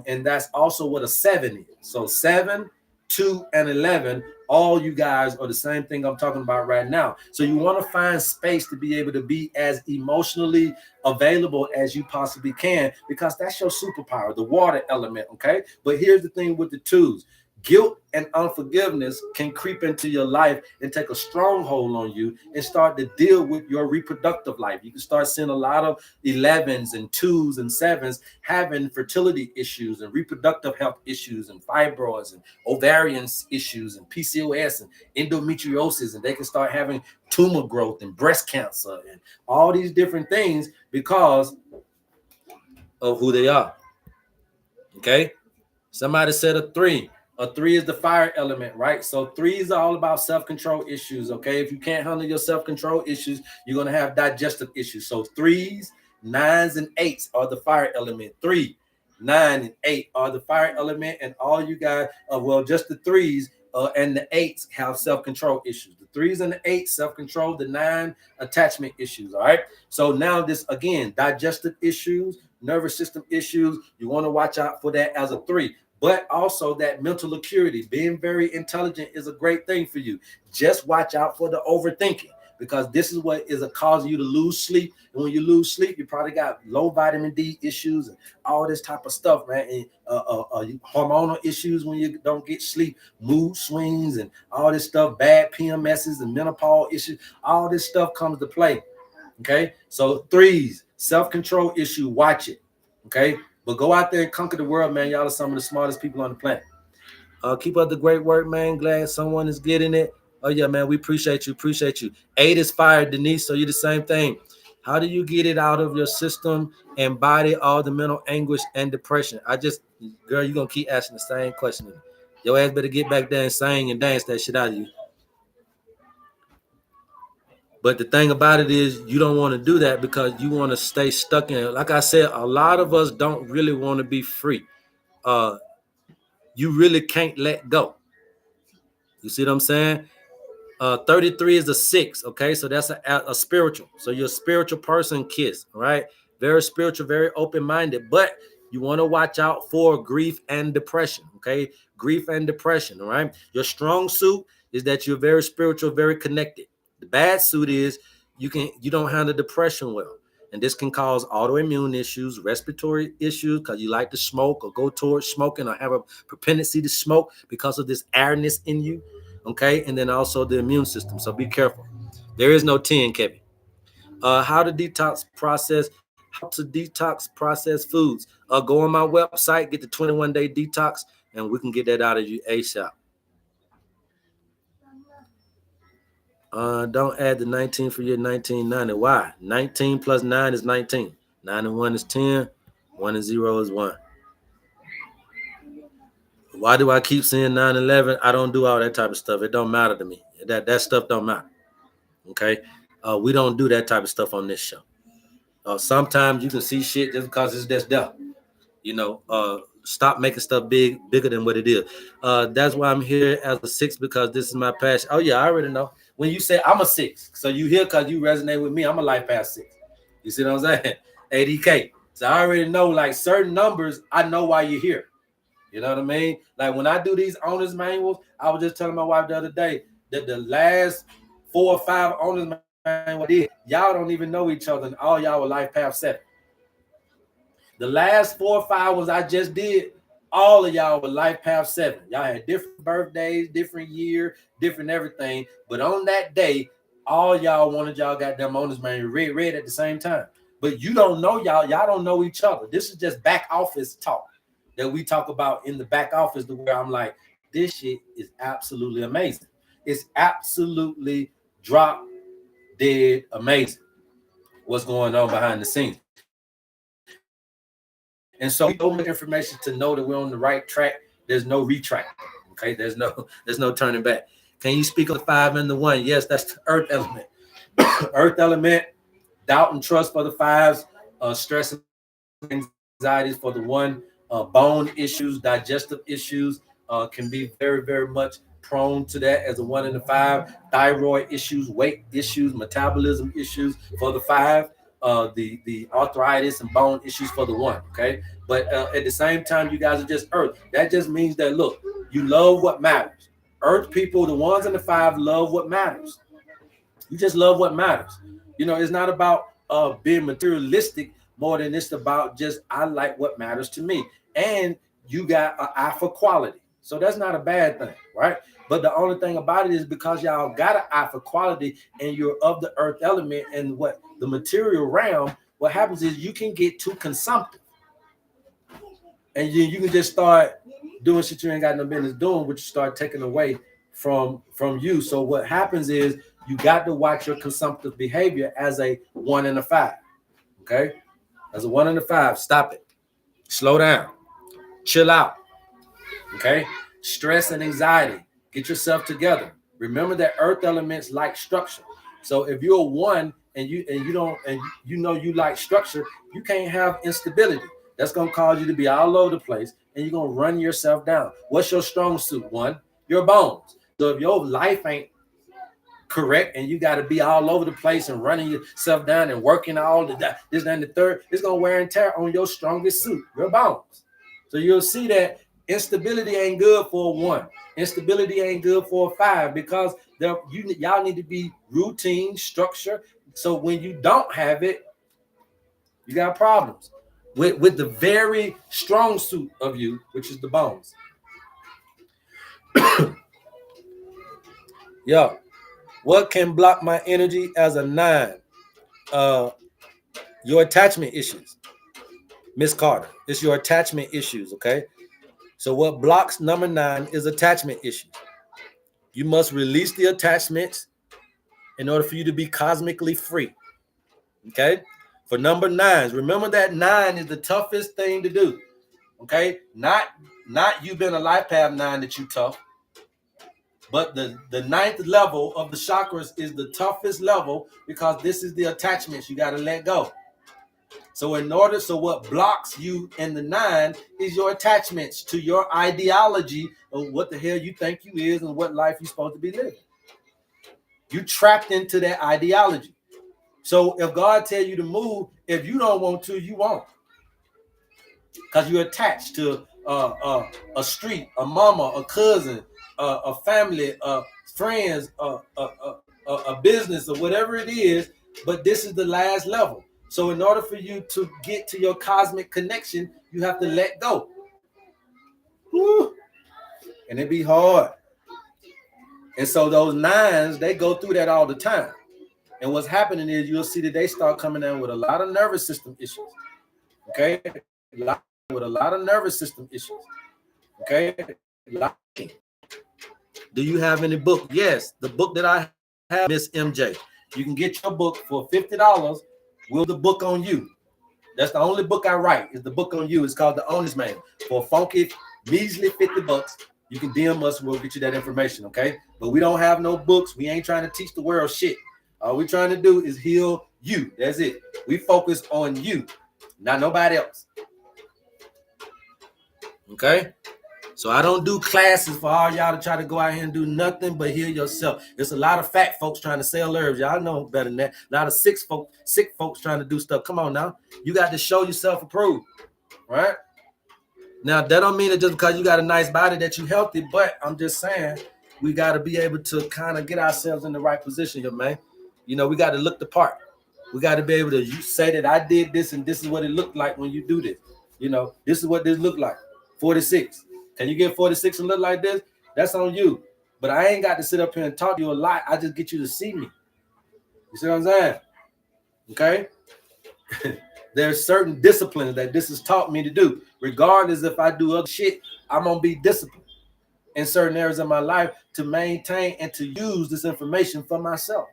[SPEAKER 1] And that's also what a 7 is. So 7, 2, and 11, all you guys are the same thing I'm talking about right now. So you want to find space to be able to be as emotionally available as you possibly can, because that's your superpower, the water element, okay? But here's the thing with the 2s. Guilt and unforgiveness can creep into your life and take a stronghold on you and start to deal with your reproductive life. You can start seeing a lot of 11s and 2s and 7s having fertility issues and reproductive health issues and fibroids and ovarian issues and PCOS and endometriosis, and they can start having tumor growth and breast cancer and all these different things because of who they are. Okay? Somebody said a 3. A 3 is the fire element, right? So 3s are all about self-control issues, okay? If you can't handle your self-control issues, you're going to have digestive issues. So 3s, 9s, and 8s are the fire element. 3, 9, and 8 are the fire element, and all you guys, well, just the 3s and the 8s have self-control issues. The 3s and the 8s self-control, the 9 attachment issues, all right? So now this, again, digestive issues, nervous system issues, you want to watch out for that as a 3. but also that mental acuity. Being very intelligent is a great thing for you. Just watch out for the overthinking, because this is what is causing you to lose sleep. And when you lose sleep, you probably got low vitamin D issues and all this type of stuff, man. And hormonal issues when you don't get sleep, mood swings and all this stuff, bad PMSs and menopause issues. All this stuff comes to play. Okay, so threes, self-control issue, watch it. Okay, but go out there and conquer the world, man. Y'all are some of the smartest people on the planet. Keep up the great work, man. Glad someone is getting it. Oh yeah, man, we appreciate you. Appreciate you. 8 is fired, Denise. So you're the same thing. How do you get it out of your system and body, all the mental anguish and depression? Girl, you're gonna keep asking the same question. Your ass better get back there and sing and dance that shit out of you. But the thing about it is you don't want to do that because you want to stay stuck in it. Like I said, a lot of us don't really want to be free. You really can't let go. You see what I'm saying? 33 is a 6. Okay, so that's a spiritual. So you're a spiritual person, Kiss. All right, very spiritual, very open-minded. But you want to watch out for grief and depression. Okay, grief and depression. All right, your strong suit is that you're very spiritual, very connected. The bad suit is you don't handle depression well. And this can cause autoimmune issues, respiratory issues, because you like to smoke or go towards smoking or have a propensity to smoke because of this airness in you. Okay, and then also the immune system. So be careful. There is no 10, Kevin. How to detox process foods. Go on my website, get the 21-day detox, and we can get that out of you ASAP. Don't add the 19 for your 1990. Why? 19 plus 9 is 19. 9 and 1 is 10. 1 and 0 is 1. Why do I keep saying 9/11? I don't do all that type of stuff. It don't matter to me. That stuff don't matter. Okay? We don't do that type of stuff on this show. Sometimes you can see shit just because it's just there. You know, stop making stuff bigger than what it is. That's why I'm here as a 6, because this is my passion. Oh yeah, I already know. When you say I'm a 6, so you here because you resonate with me. I'm a life path 6. You see what I'm saying? ADK. So I already know, like, certain numbers, I know why you're here. You know what I mean? Like when I do these owners manuals, I was just telling my wife the other day that the last 4 or 5 owners manuals I did, y'all don't even know each other, and all y'all were life path 7. The last 4 or 5 ones I just did, all of y'all were life path 7. Y'all had different birthdays, different year, different everything. But on that day, all y'all wanted y'all goddamn owners manual read at the same time. But you don't know y'all don't know each other. This is just back office talk that we talk about in the back office, to where I'm like, this shit is absolutely amazing. It's absolutely drop dead amazing what's going on behind the scenes. And so we don't make information to know that we're on the right track. There's no retract. Okay, there's no turning back. Can you speak on the 5 and the 1? Yes, that's the earth element. Earth element, doubt and trust for the 5s, stress and anxieties for the 1. Bone issues, digestive issues can be very, very much prone to that as a 1 and a 5. Thyroid issues, weight issues, metabolism issues for the 5. The arthritis and bone issues for the 1. Okay, but at the same time, you guys are just earth. That just means that, look, you love what matters. Earth people, the 1s and the 5, love what matters. You just love what matters. You know, it's not about being materialistic more than it's about just, I like what matters to me. And you got an eye for quality. So that's not a bad thing, right? But the only thing about it is, because y'all got an eye for quality and you're of the earth element and what the material realm, what happens is you can get too consumptive. And you can just start doing shit you ain't got no business doing, which you start taking away from you. So what happens is you got to watch your consumptive behavior as a 1 and a 5. Okay? As a 1 and a 5, stop it. Slow down. Chill out. Okay? Stress and anxiety. Get yourself together. Remember that earth elements like structure. So if you're a 1 and you know you like structure, you can't have instability. That's gonna cause you to be all over the place, and you're gonna run yourself down. What's your strong suit? 1, your bones. So if your life ain't correct and you got to be all over the place and running yourself down and working all the this and the third, it's gonna wear and tear on your strongest suit, your bones. So you'll see that Instability ain't good for a 1. Instability ain't good for a 5 because y'all need to be routine, structure. So when you don't have it, you got problems with the very strong suit of you, which is the bones. Yo, what can block my energy as a 9? Your attachment issues. Miss Carter, it's your attachment issues, okay? So what blocks number 9 is attachment issues. You must release the attachments in order for you to be cosmically free, okay? For number 9s, remember that 9 is the toughest thing to do, okay? Not you being a life path 9 that you tough, but the 9th level of the chakras is the toughest level because this is the attachments you got to let go. So what blocks you in the 9 is your attachments to your ideology of what the hell you think you is and what life you're supposed to be living. You trapped into that ideology. So if God tell you to move, if you don't want to, you won't. Because you're attached to a street, a mama, a cousin, a family, friends, a business, or whatever it is. But this is the last level. So in order for you to get to your cosmic connection, you have to let go. Woo. And it be hard. And so those 9s, they go through that all the time. And what's happening is you'll see that they start coming down with a lot of nervous system issues. Okay? With a lot of nervous system issues. Okay? Do you have any book? Yes, the book that I have, Miss MJ. You can get your book for $50. Will the book on you? That's the only book I write. Is the book on you. It's called The Owner's Man. For a funky, measly $50, you can DM us. We'll get you that information, okay? But we don't have no books. We ain't trying to teach the world shit. All we're trying to do is heal you. That's it. We focus on you, not nobody else. Okay? So I don't do classes for all y'all to try to go out here and do nothing but heal yourself. There's a lot of fat folks trying to sell herbs. Y'all know better than that. A lot of sick folks trying to do stuff. Come on now. You got to show yourself approved, right? Now, that don't mean that just because you got a nice body that you healthy, but I'm just saying we got to be able to kind of get ourselves in the right position, man. You know, we got to look the part. We got to be able to say that I did this and this is what it looked like when you do this. You know, this is what this looked like. 46. Can you get 46 and look like this? That's on you. But I ain't got to sit up here and talk to you a lot. I just get you to see me. You see what I'm saying? Okay? There's certain disciplines that this has taught me to do. Regardless if I do other shit, I'm going to be disciplined in certain areas of my life to maintain and to use this information for myself.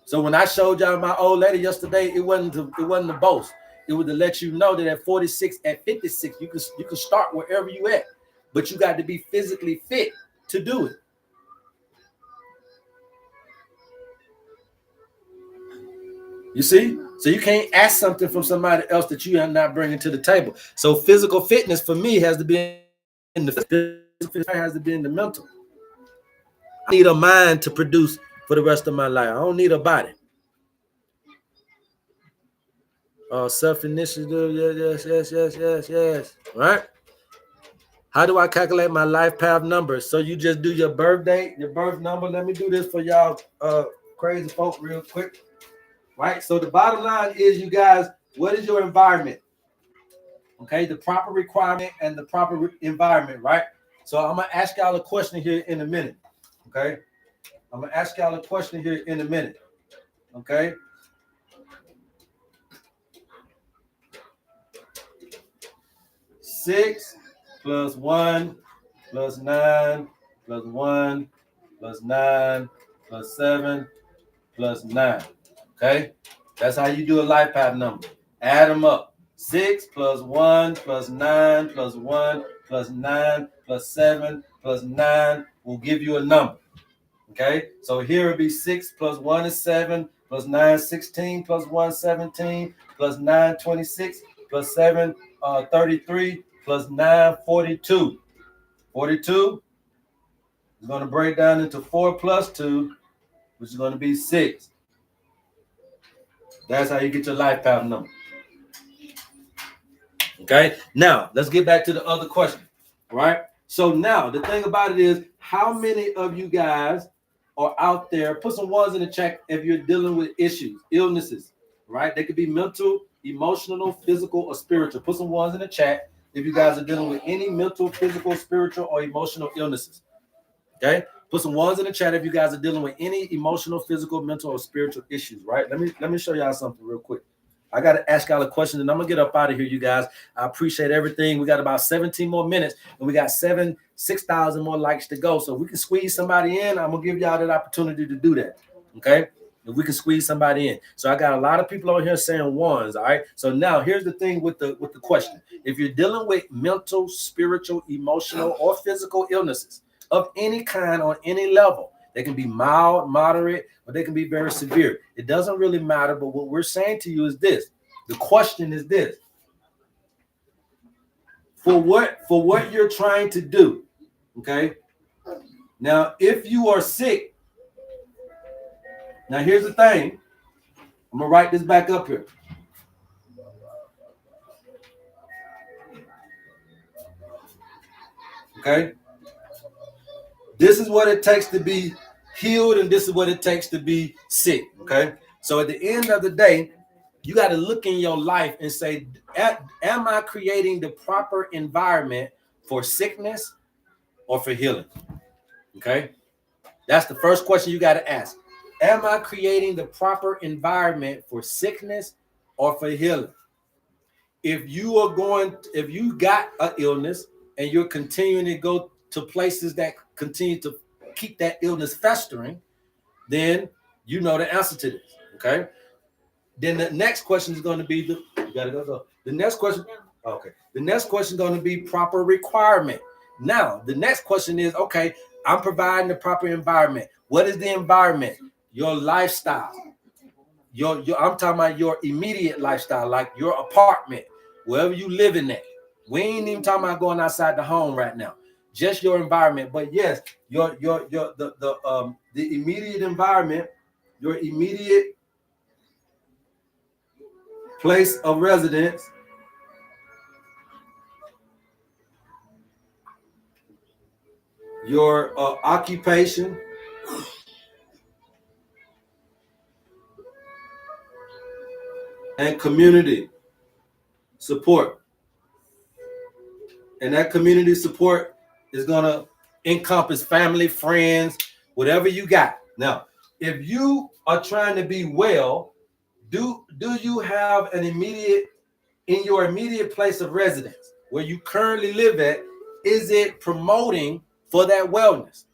[SPEAKER 1] So when I showed y'all my old lady yesterday, it wasn't to boast. It was to let you know that at 46, at 56, you can start wherever you at, but you got to be physically fit to do it. You see? So you can't ask something from somebody else that you are not bringing to the table. So physical fitness for me has to be in the physical, has to be in the mental. I need a mind to produce for the rest of my life. I don't need a body. Self-initiative, yes. Right? How do I calculate my life path number? So you just do your birth date, your birth number. Let me do this for y'all crazy folk real quick. Right? So the bottom line is, you guys, what is your environment? Okay, the proper requirement and the proper environment, right? So I'm going to ask y'all a question here in a minute. Okay? I'm going to ask y'all a question here in a minute. Okay? Six plus 1 plus 9 plus 1 plus 9 plus 7 plus 9. Okay? That's how you do a life path number. Add them up. 6 plus 1 plus 9 plus 1 plus 9 plus 7 plus 9 will give you a number. Okay? So here it would be 6 plus 1 is 7 plus 9 16 plus 1 17 plus 9 26 plus 7 33 plus 9 42. 42 is going to break down into 4 plus 2, which is going to be 6. That's how you get your life path number. Okay, now let's get back to the other question. right? So now the thing about it is, how many of you guys are out there? Put some ones in the chat if you're dealing with issues, illnesses, right? They could be mental, emotional, physical, or spiritual. Put some ones in the chat if you guys are dealing with any mental, physical, spiritual, or emotional illnesses. Okay, put some ones in the chat if you guys are dealing with any emotional, physical, mental, or spiritual issues. Right? Let me show y'all something real quick. I got to ask y'all a question, and I'm gonna get up out of here, you guys. I appreciate everything. We got about 17 more minutes, and we got 6,000 more likes to go. So if we can squeeze somebody in, I'm gonna give y'all that opportunity to do that. Okay, if we can squeeze somebody in. So I got a lot of people on here saying ones. All right. So now here's the thing with the question: if you're dealing with mental, spiritual, emotional, or physical illnesses of any kind on any level, they can be mild, moderate, or they can be very severe. It doesn't really matter. But what we're saying to you is this: the question is this: for what you're trying to do. Okay. Now, if you are sick, now here's the thing. I'm gonna write this back up here. Okay. This is what it takes to be healed, and this is what it takes to be sick. Okay. So at the end of the day, you got to look in your life and say, am I creating the proper environment for sickness or for healing? Okay. That's the first question you got to ask. Am I creating the proper environment for sickness or for healing? If you got an illness and you're continuing to go to places that continue to keep that illness festering, then you know the answer to this. Okay. Then the next question is going to be you gotta go. The next question, okay. The next question is going to be proper requirement. Now, the next question is, okay, I'm providing the proper environment. What is the environment? Your lifestyle. I'm talking about your immediate lifestyle, like your apartment, wherever you living at. We ain't even talking about going outside the home right now. Just your environment. But yes, the immediate environment, your immediate place of residence, your occupation, and community support. And that community support is going to encompass family, friends, whatever you got. Now, if you are trying to be well, do you have an immediate, in your immediate place of residence where you currently live at, is it promoting for that wellness?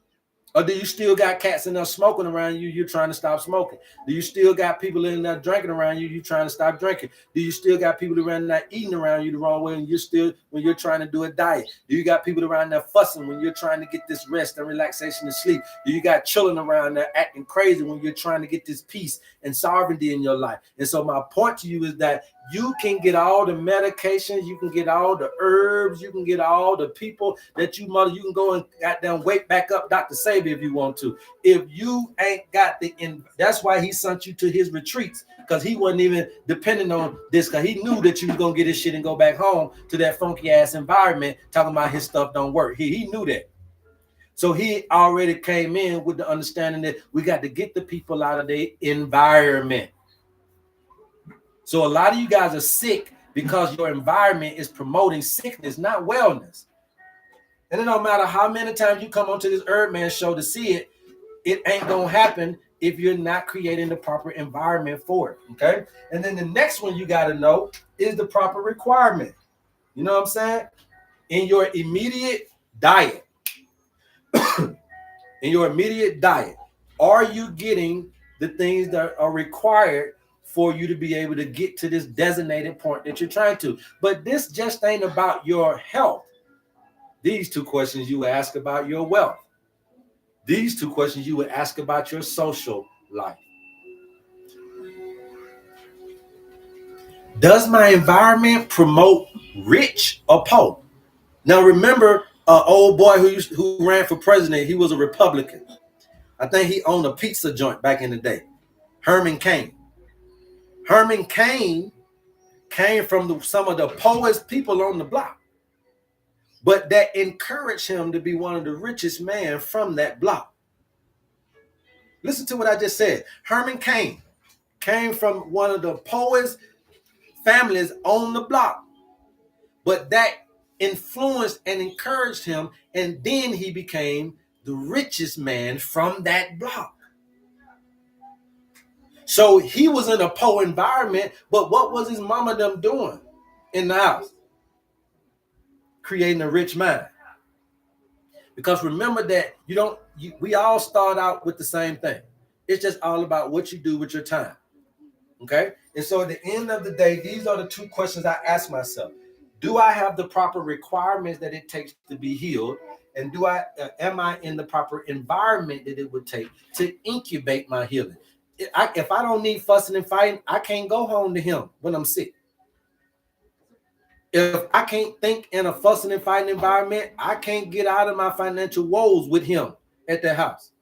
[SPEAKER 1] Or do you still got cats in there smoking around you? You're trying to stop smoking. Do you still got people in there drinking around you? You're trying to stop drinking. Do you still got people around there eating around you the wrong way, and when you're trying to do a diet? Do you got people around there fussing when you're trying to get this rest and relaxation and sleep? Do you got children around there acting crazy when you're trying to get this peace and sovereignty in your life? And so my point to you is that you can get all the medications, you can get all the herbs, you can get all the people that you can go and goddamn wake back up Dr. Sabi if you want to. If you ain't got that's why he sent you to his retreats, because he wasn't even depending on this, because he knew that you was gonna get his shit and go back home to that funky ass environment talking about his stuff don't work. He knew that. So he already came in with the understanding that we got to get the people out of their environment. So a lot of you guys are sick because your environment is promoting sickness, not wellness. And it don't matter how many times you come onto this HerbMan show to see it, it ain't gonna happen if you're not creating the proper environment for it. Okay. And then the next one you got to know is the proper requirement. You know what I'm saying? In your immediate diet, are you getting the things that are required for you to be able to get to this designated point that you're trying to? But this just ain't about your health. These two questions you would ask about your wealth. These two questions you would ask about your social life. Does my environment promote rich or poor? Now remember, an old boy who ran for president, he was a Republican. I think he owned a pizza joint back in the day. Herman Cain. Herman Cain came from some of the poorest people on the block. but that encouraged him to be one of the richest men from that block. Listen to what I just said. HerbMan came from one of the poorest families on the block, but that influenced and encouraged him, and then he became the richest man from that block. So he was in a poor environment, but what was his mama them doing in the house? Creating a rich man. Because remember that we all start out with the same thing. It's just all about what you do with your time. Okay? And so at the end of the day, these are the two questions I ask myself. Do I have the proper requirements that it takes to be healed? And am I in the proper environment that it would take to incubate my healing? If I don't need fussing and fighting, I can't go home to him when I'm sick. If I can't think in a fussing and fighting environment, I can't get out of my financial woes with him at the house.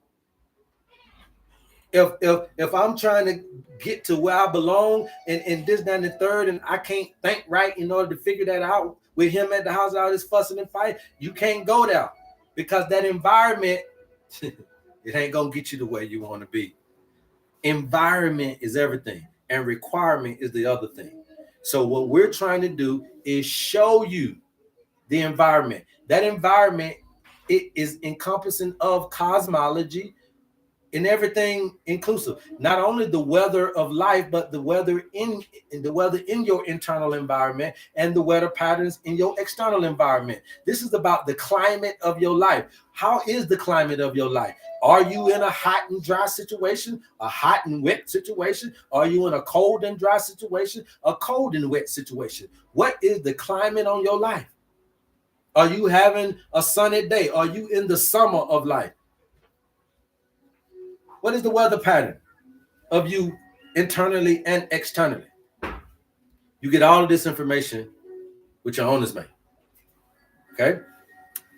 [SPEAKER 1] If I'm trying to get to where I belong and this, that, and the third, and I can't think right in order to figure that out with him at the house, all this fussing and fighting, you can't go there because that environment, it ain't gonna get you the way you want to be. Environment is everything, and requirement is the other thing. So what we're trying to do is show you the environment. That environment, it is encompassing of cosmology and everything inclusive. Not only the weather of life, but the weather in your internal environment and the weather patterns in your external environment. This is about the climate of your life. How is the climate of your life? Are you in a hot and dry situation, a hot and wet situation? Are you in a cold and dry situation, a cold and wet situation? What is the climate on your life? Are you having a sunny day? Are you in the summer of life? What is the weather pattern of you internally and externally? You get all of this information with your owner's mate. Okay?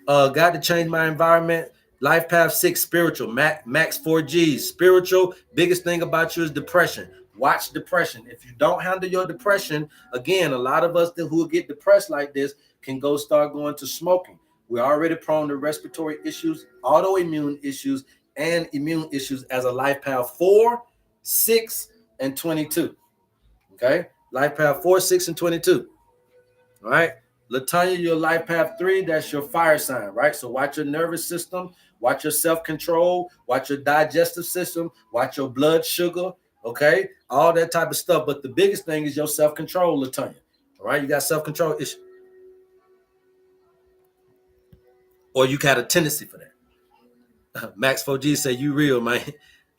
[SPEAKER 1] Got to change my environment. Life path 6, spiritual. Max 4Gs. Spiritual, biggest thing about you is depression. Watch depression. If you don't handle your depression, again, a lot of us who get depressed like this can start going to smoking. We're already prone to respiratory issues, autoimmune issues, and immune issues as a life path 4, 6, and 22. Okay? Life path 4, 6, and 22. All right? Latanya, your life path 3, that's your fire sign, right? So watch your nervous system, watch your self-control, watch your digestive system, watch your blood sugar, okay? All that type of stuff. But the biggest thing is your self-control, Latanya. All right? You got self-control issue. Or you got a tendency for that. Max 4G say you real, man.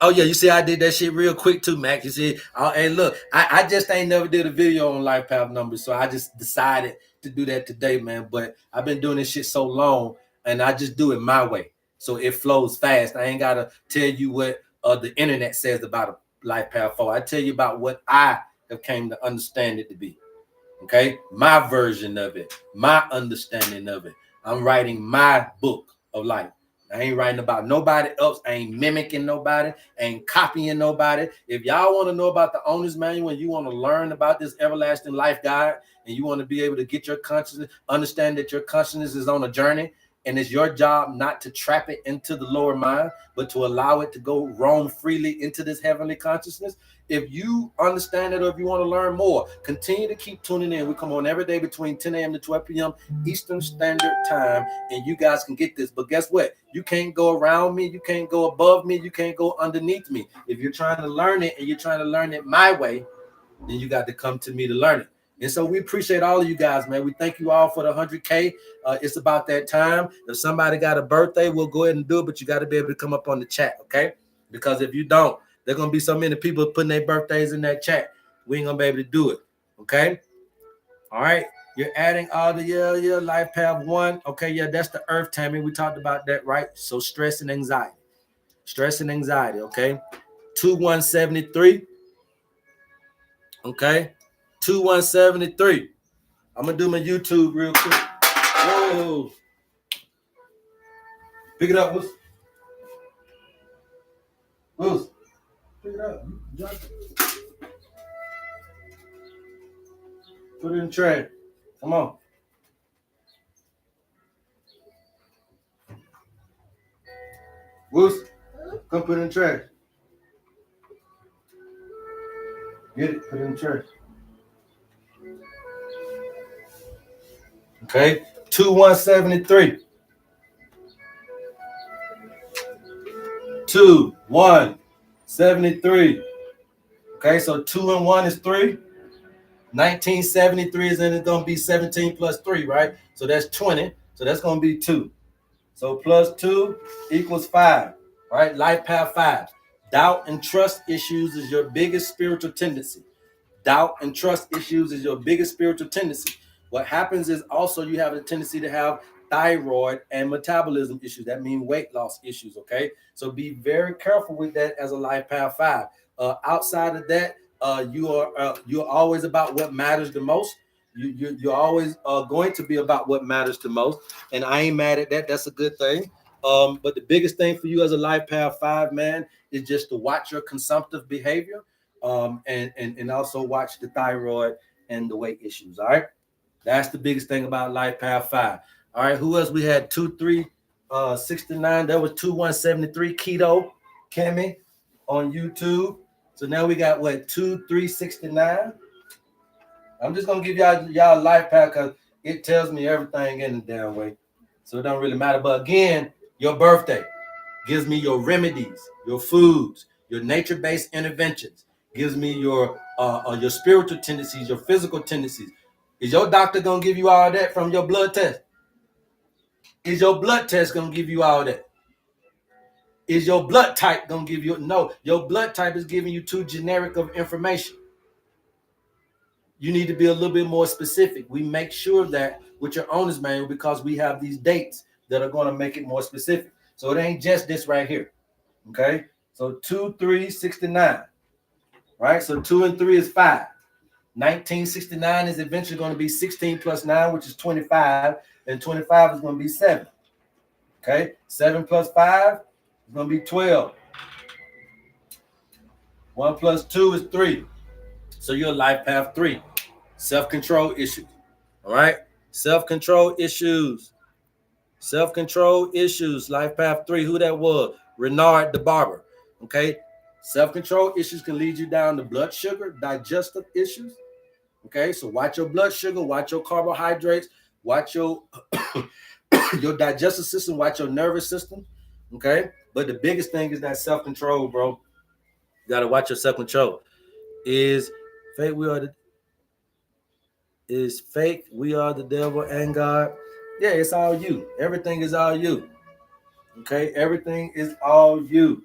[SPEAKER 1] Oh yeah, you see I did that shit real quick too, Max. You see, hey look, I just ain't never did a video on life path numbers, so I just decided to do that today, man. But I've been doing this shit so long, and I just do it my way, so it flows fast. I ain't gotta tell you what the internet says about a life path 4. I tell you about what I have came to understand it to be. Okay, my version of it, my understanding of it. I'm writing my book of life. I ain't writing about nobody else. I ain't mimicking nobody. I ain't copying nobody. If y'all want to know about the owner's manual and you want to learn about this everlasting life guide and you want to be able to get your consciousness, understand that your consciousness is on a journey and it's your job not to trap it into the lower mind, but to allow it to go roam freely into this heavenly consciousness. If you understand it or if you want to learn more, continue to keep tuning in. We come on every day between 10 a.m. to 12 p.m. Eastern Standard Time, and you guys can get this. But guess what? You can't go around me. You can't go above me. You can't go underneath me. If you're trying to learn it and you're trying to learn it my way, then you got to come to me to learn it. And so we appreciate all of you guys, man. We thank you all for the 100K. It's about that time. If somebody got a birthday, we'll go ahead and do it, but you got to be able to come up on the chat, okay? Because if you don't, there are going to be so many people putting their birthdays in that chat. We ain't going to be able to do it, okay? All right. You're adding all the life path 1. Okay, yeah, that's the earth, Tammy. We talked about that, right? So stress and anxiety. Stress and anxiety, okay? 2173. Okay? 2173. I'm going to do my YouTube real quick. Whoa. Pick it up, Who's? Pick it up. Put it in the tray. Come on. Woos, come put it in the trash. Get it, put it in the trash. Okay, 2173. 2173. Okay, so 2 and 1 is 3. 1973 is then it's gonna be 17 plus 3, right? So that's 20. So that's gonna be 2. So plus 2 equals 5. Right? Life path 5. Doubt and trust issues is your biggest spiritual tendency. Doubt and trust issues is your biggest spiritual tendency. What happens is also you have a tendency to have thyroid and metabolism issues. That means weight loss issues. Okay, so be very careful with that as a life path 5. Outside of that, you're always about what matters the most. You're always going to be about what matters the most, and I ain't mad at that. That's a good thing. But the biggest thing for you as a life path 5, man, is just to watch your consumptive behavior, and also watch the thyroid and the weight issues. All right, that's the biggest thing about life path 5. All right, who else we had? 2369. That was 2173. Keto Kimmy on YouTube. So now we got what, 2369. I'm just gonna give y'all a life path because it tells me everything in the damn way, so it don't really matter. But again, your birthday gives me your remedies, your foods, your nature-based interventions. Gives me your spiritual tendencies, your physical tendencies. Is your doctor gonna give you all that from your blood test? Is your blood test gonna give you all that? Is your blood type gonna give you? No, your blood type is giving you too generic of information. You need to be a little bit more specific. We make sure that with your owner's manual because we have these dates that are going to make it more specific. So it ain't just this right here. Okay. So 2369. Right. So 2 and 3 is 5. 1969 is eventually going to be 16 plus 9, which is 25. And 25 is going to be 7. Okay. 7 plus 5 is going to be 12. 1 plus 2 is 3. So you're life path 3. Self-control issues. All right. Self-control issues. Self-control issues. Life path 3. Who that was? Renard the barber. Okay. Self-control issues can lead you down to blood sugar, digestive issues. Okay. So watch your blood sugar, watch your carbohydrates, watch your your digestive system, watch your nervous system. Okay. But the biggest thing is that self-control, bro. You gotta watch your self-control. Is fake we are the is fake. We are the devil and God. Yeah, it's all you. Everything is all you. Okay, everything is all you.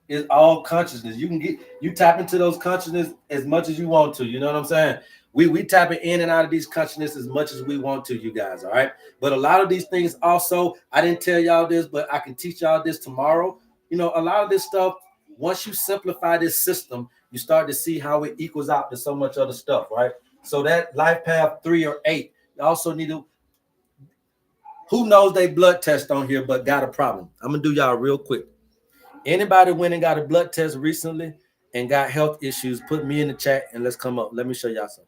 [SPEAKER 1] It's all consciousness. You tap into those consciousness as much as you want to. You know what I'm saying? We tap in and out of these consciousness as much as we want to, you guys. All right. But a lot of these things also, I didn't tell y'all this, but I can teach y'all this tomorrow. You know, a lot of this stuff, once you simplify this system, you start to see how it equals out to so much other stuff, right? So that life path 3 or 8, you also need to, who knows they blood test on here, but got a problem. I'm gonna do y'all real quick. Anybody went and got a blood test recently and got health issues, put me in the chat and let's come up. Let me show y'all something.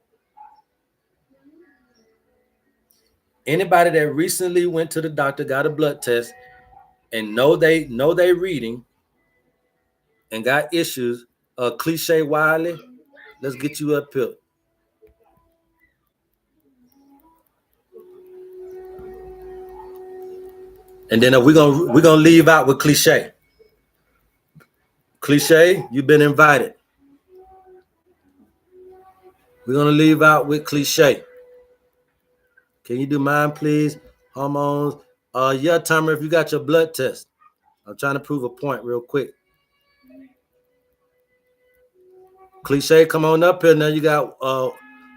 [SPEAKER 1] Anybody that recently went to the doctor, got a blood test, and know they reading and got issues, Cliche Wiley, let's get you up here. And then we're gonna leave out with Cliche. Cliche, you've been invited. We're gonna leave out with Cliche. Can you do mine, please? Hormones. Yeah, Timer, if you got your blood test. I'm trying to prove a point real quick. Cliche, come on up here. Now you got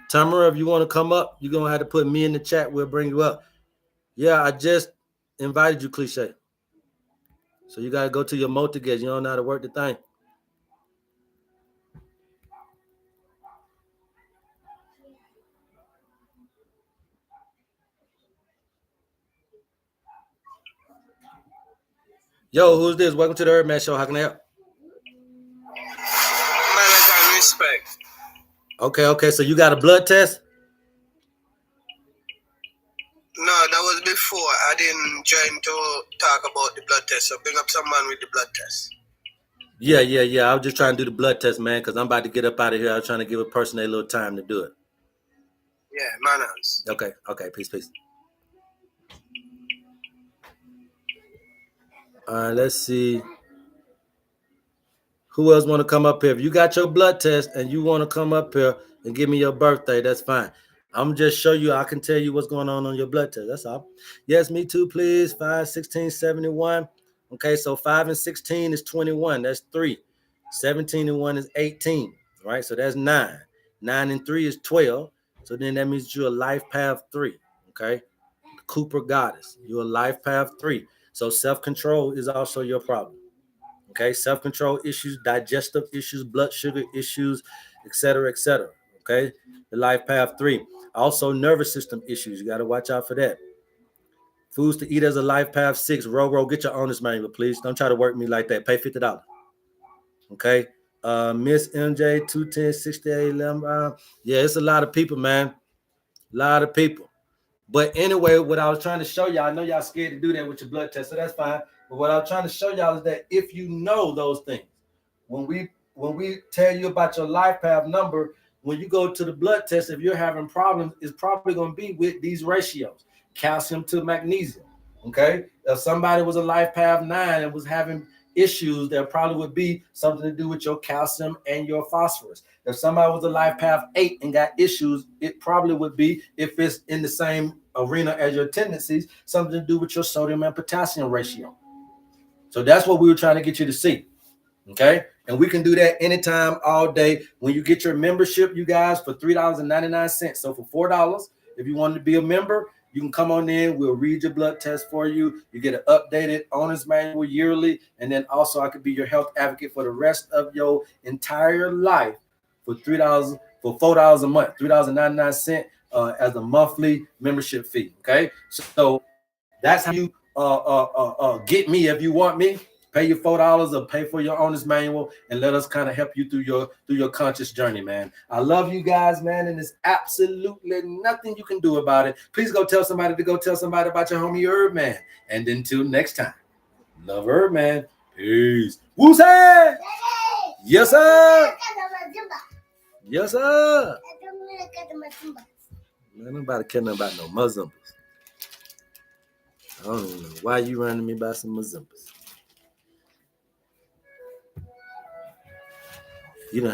[SPEAKER 1] Timer, if you want to come up, you're gonna have to put me in the chat. We'll bring you up. Yeah, I just invited you, Cliche. So you gotta go to your multi-gauge. You don't know how to work the thing. Yo, who's this? Welcome to the HerbMan Show. How can I help?
[SPEAKER 2] Man, I got respect.
[SPEAKER 1] Okay. So you got a blood test?
[SPEAKER 2] No, that was before, I didn't join to talk about the blood test. So bring up someone with the blood test.
[SPEAKER 1] Yeah. I was just trying to do the blood test, man, because I'm about to get up out of here. I was trying to give a person a little time to do it.
[SPEAKER 2] Yeah, manners.
[SPEAKER 1] Okay. Peace. Let's see. Who else want to come up here? If you got your blood test and you want to come up here and give me your birthday, that's fine. I'm just show you. I can tell you what's going on your blood test. That's all. Yes, me too, please. 5, 16, 71. Okay, so 5 and 16 is 21. That's 3. 17 and 1 is 18. Right, so that's 9. 9 and 3 is 12. So then that means you're a life path 3. Okay, Cooper goddess. You're a life path 3. So self-control is also your problem. Okay, self-control issues, digestive issues, blood sugar issues, etc. Okay, the life path 3. Also nervous system issues. You got to watch out for that. Foods to eat as a life path 6. Row, get your owner's manual, please. Don't try to work me like that. Pay $50. Okay. Miss MJ 210 68 yeah, it's a lot of people, man. A lot of people. But anyway, what I was trying to show y'all, I know y'all scared to do that with your blood test, so that's fine. But what I was trying to show y'all is that if you know those things, when we tell you about your life path number, when you go to the blood test, if you're having problems, it's probably going to be with these ratios, calcium to magnesium. Okay, if somebody was a life path 9 and was having issues, there probably would be something to do with your calcium and your phosphorus. If somebody was a life path 8 and got issues, it probably would be, if it's in the same arena as your tendencies, something to do with your sodium and potassium ratio. So that's what we were trying to get you to see. Okay, and we can do that anytime, all day. When you get your membership, you guys, for $3.99. So for $4, if you want to be a member, you can come on in. We'll read your blood test for you. You get an updated owner's manual yearly, and then also I could be your health advocate for the rest of your entire life for $3 for $4 a month, $3.99 as a monthly membership fee. Okay, so that's how you get me if you want me. Pay your $4 or pay for your owner's manual, and let us kind of help you through your conscious journey, man. I love you guys, man, and there's absolutely nothing you can do about it. Please go tell somebody about your homie HerbMan. And until next time, love HerbMan. Peace. Woo-say! Yes, sir. Yes, sir. Man, nobody care nothing about no Muslims. I don't even know why you running me about some Muslims. You don't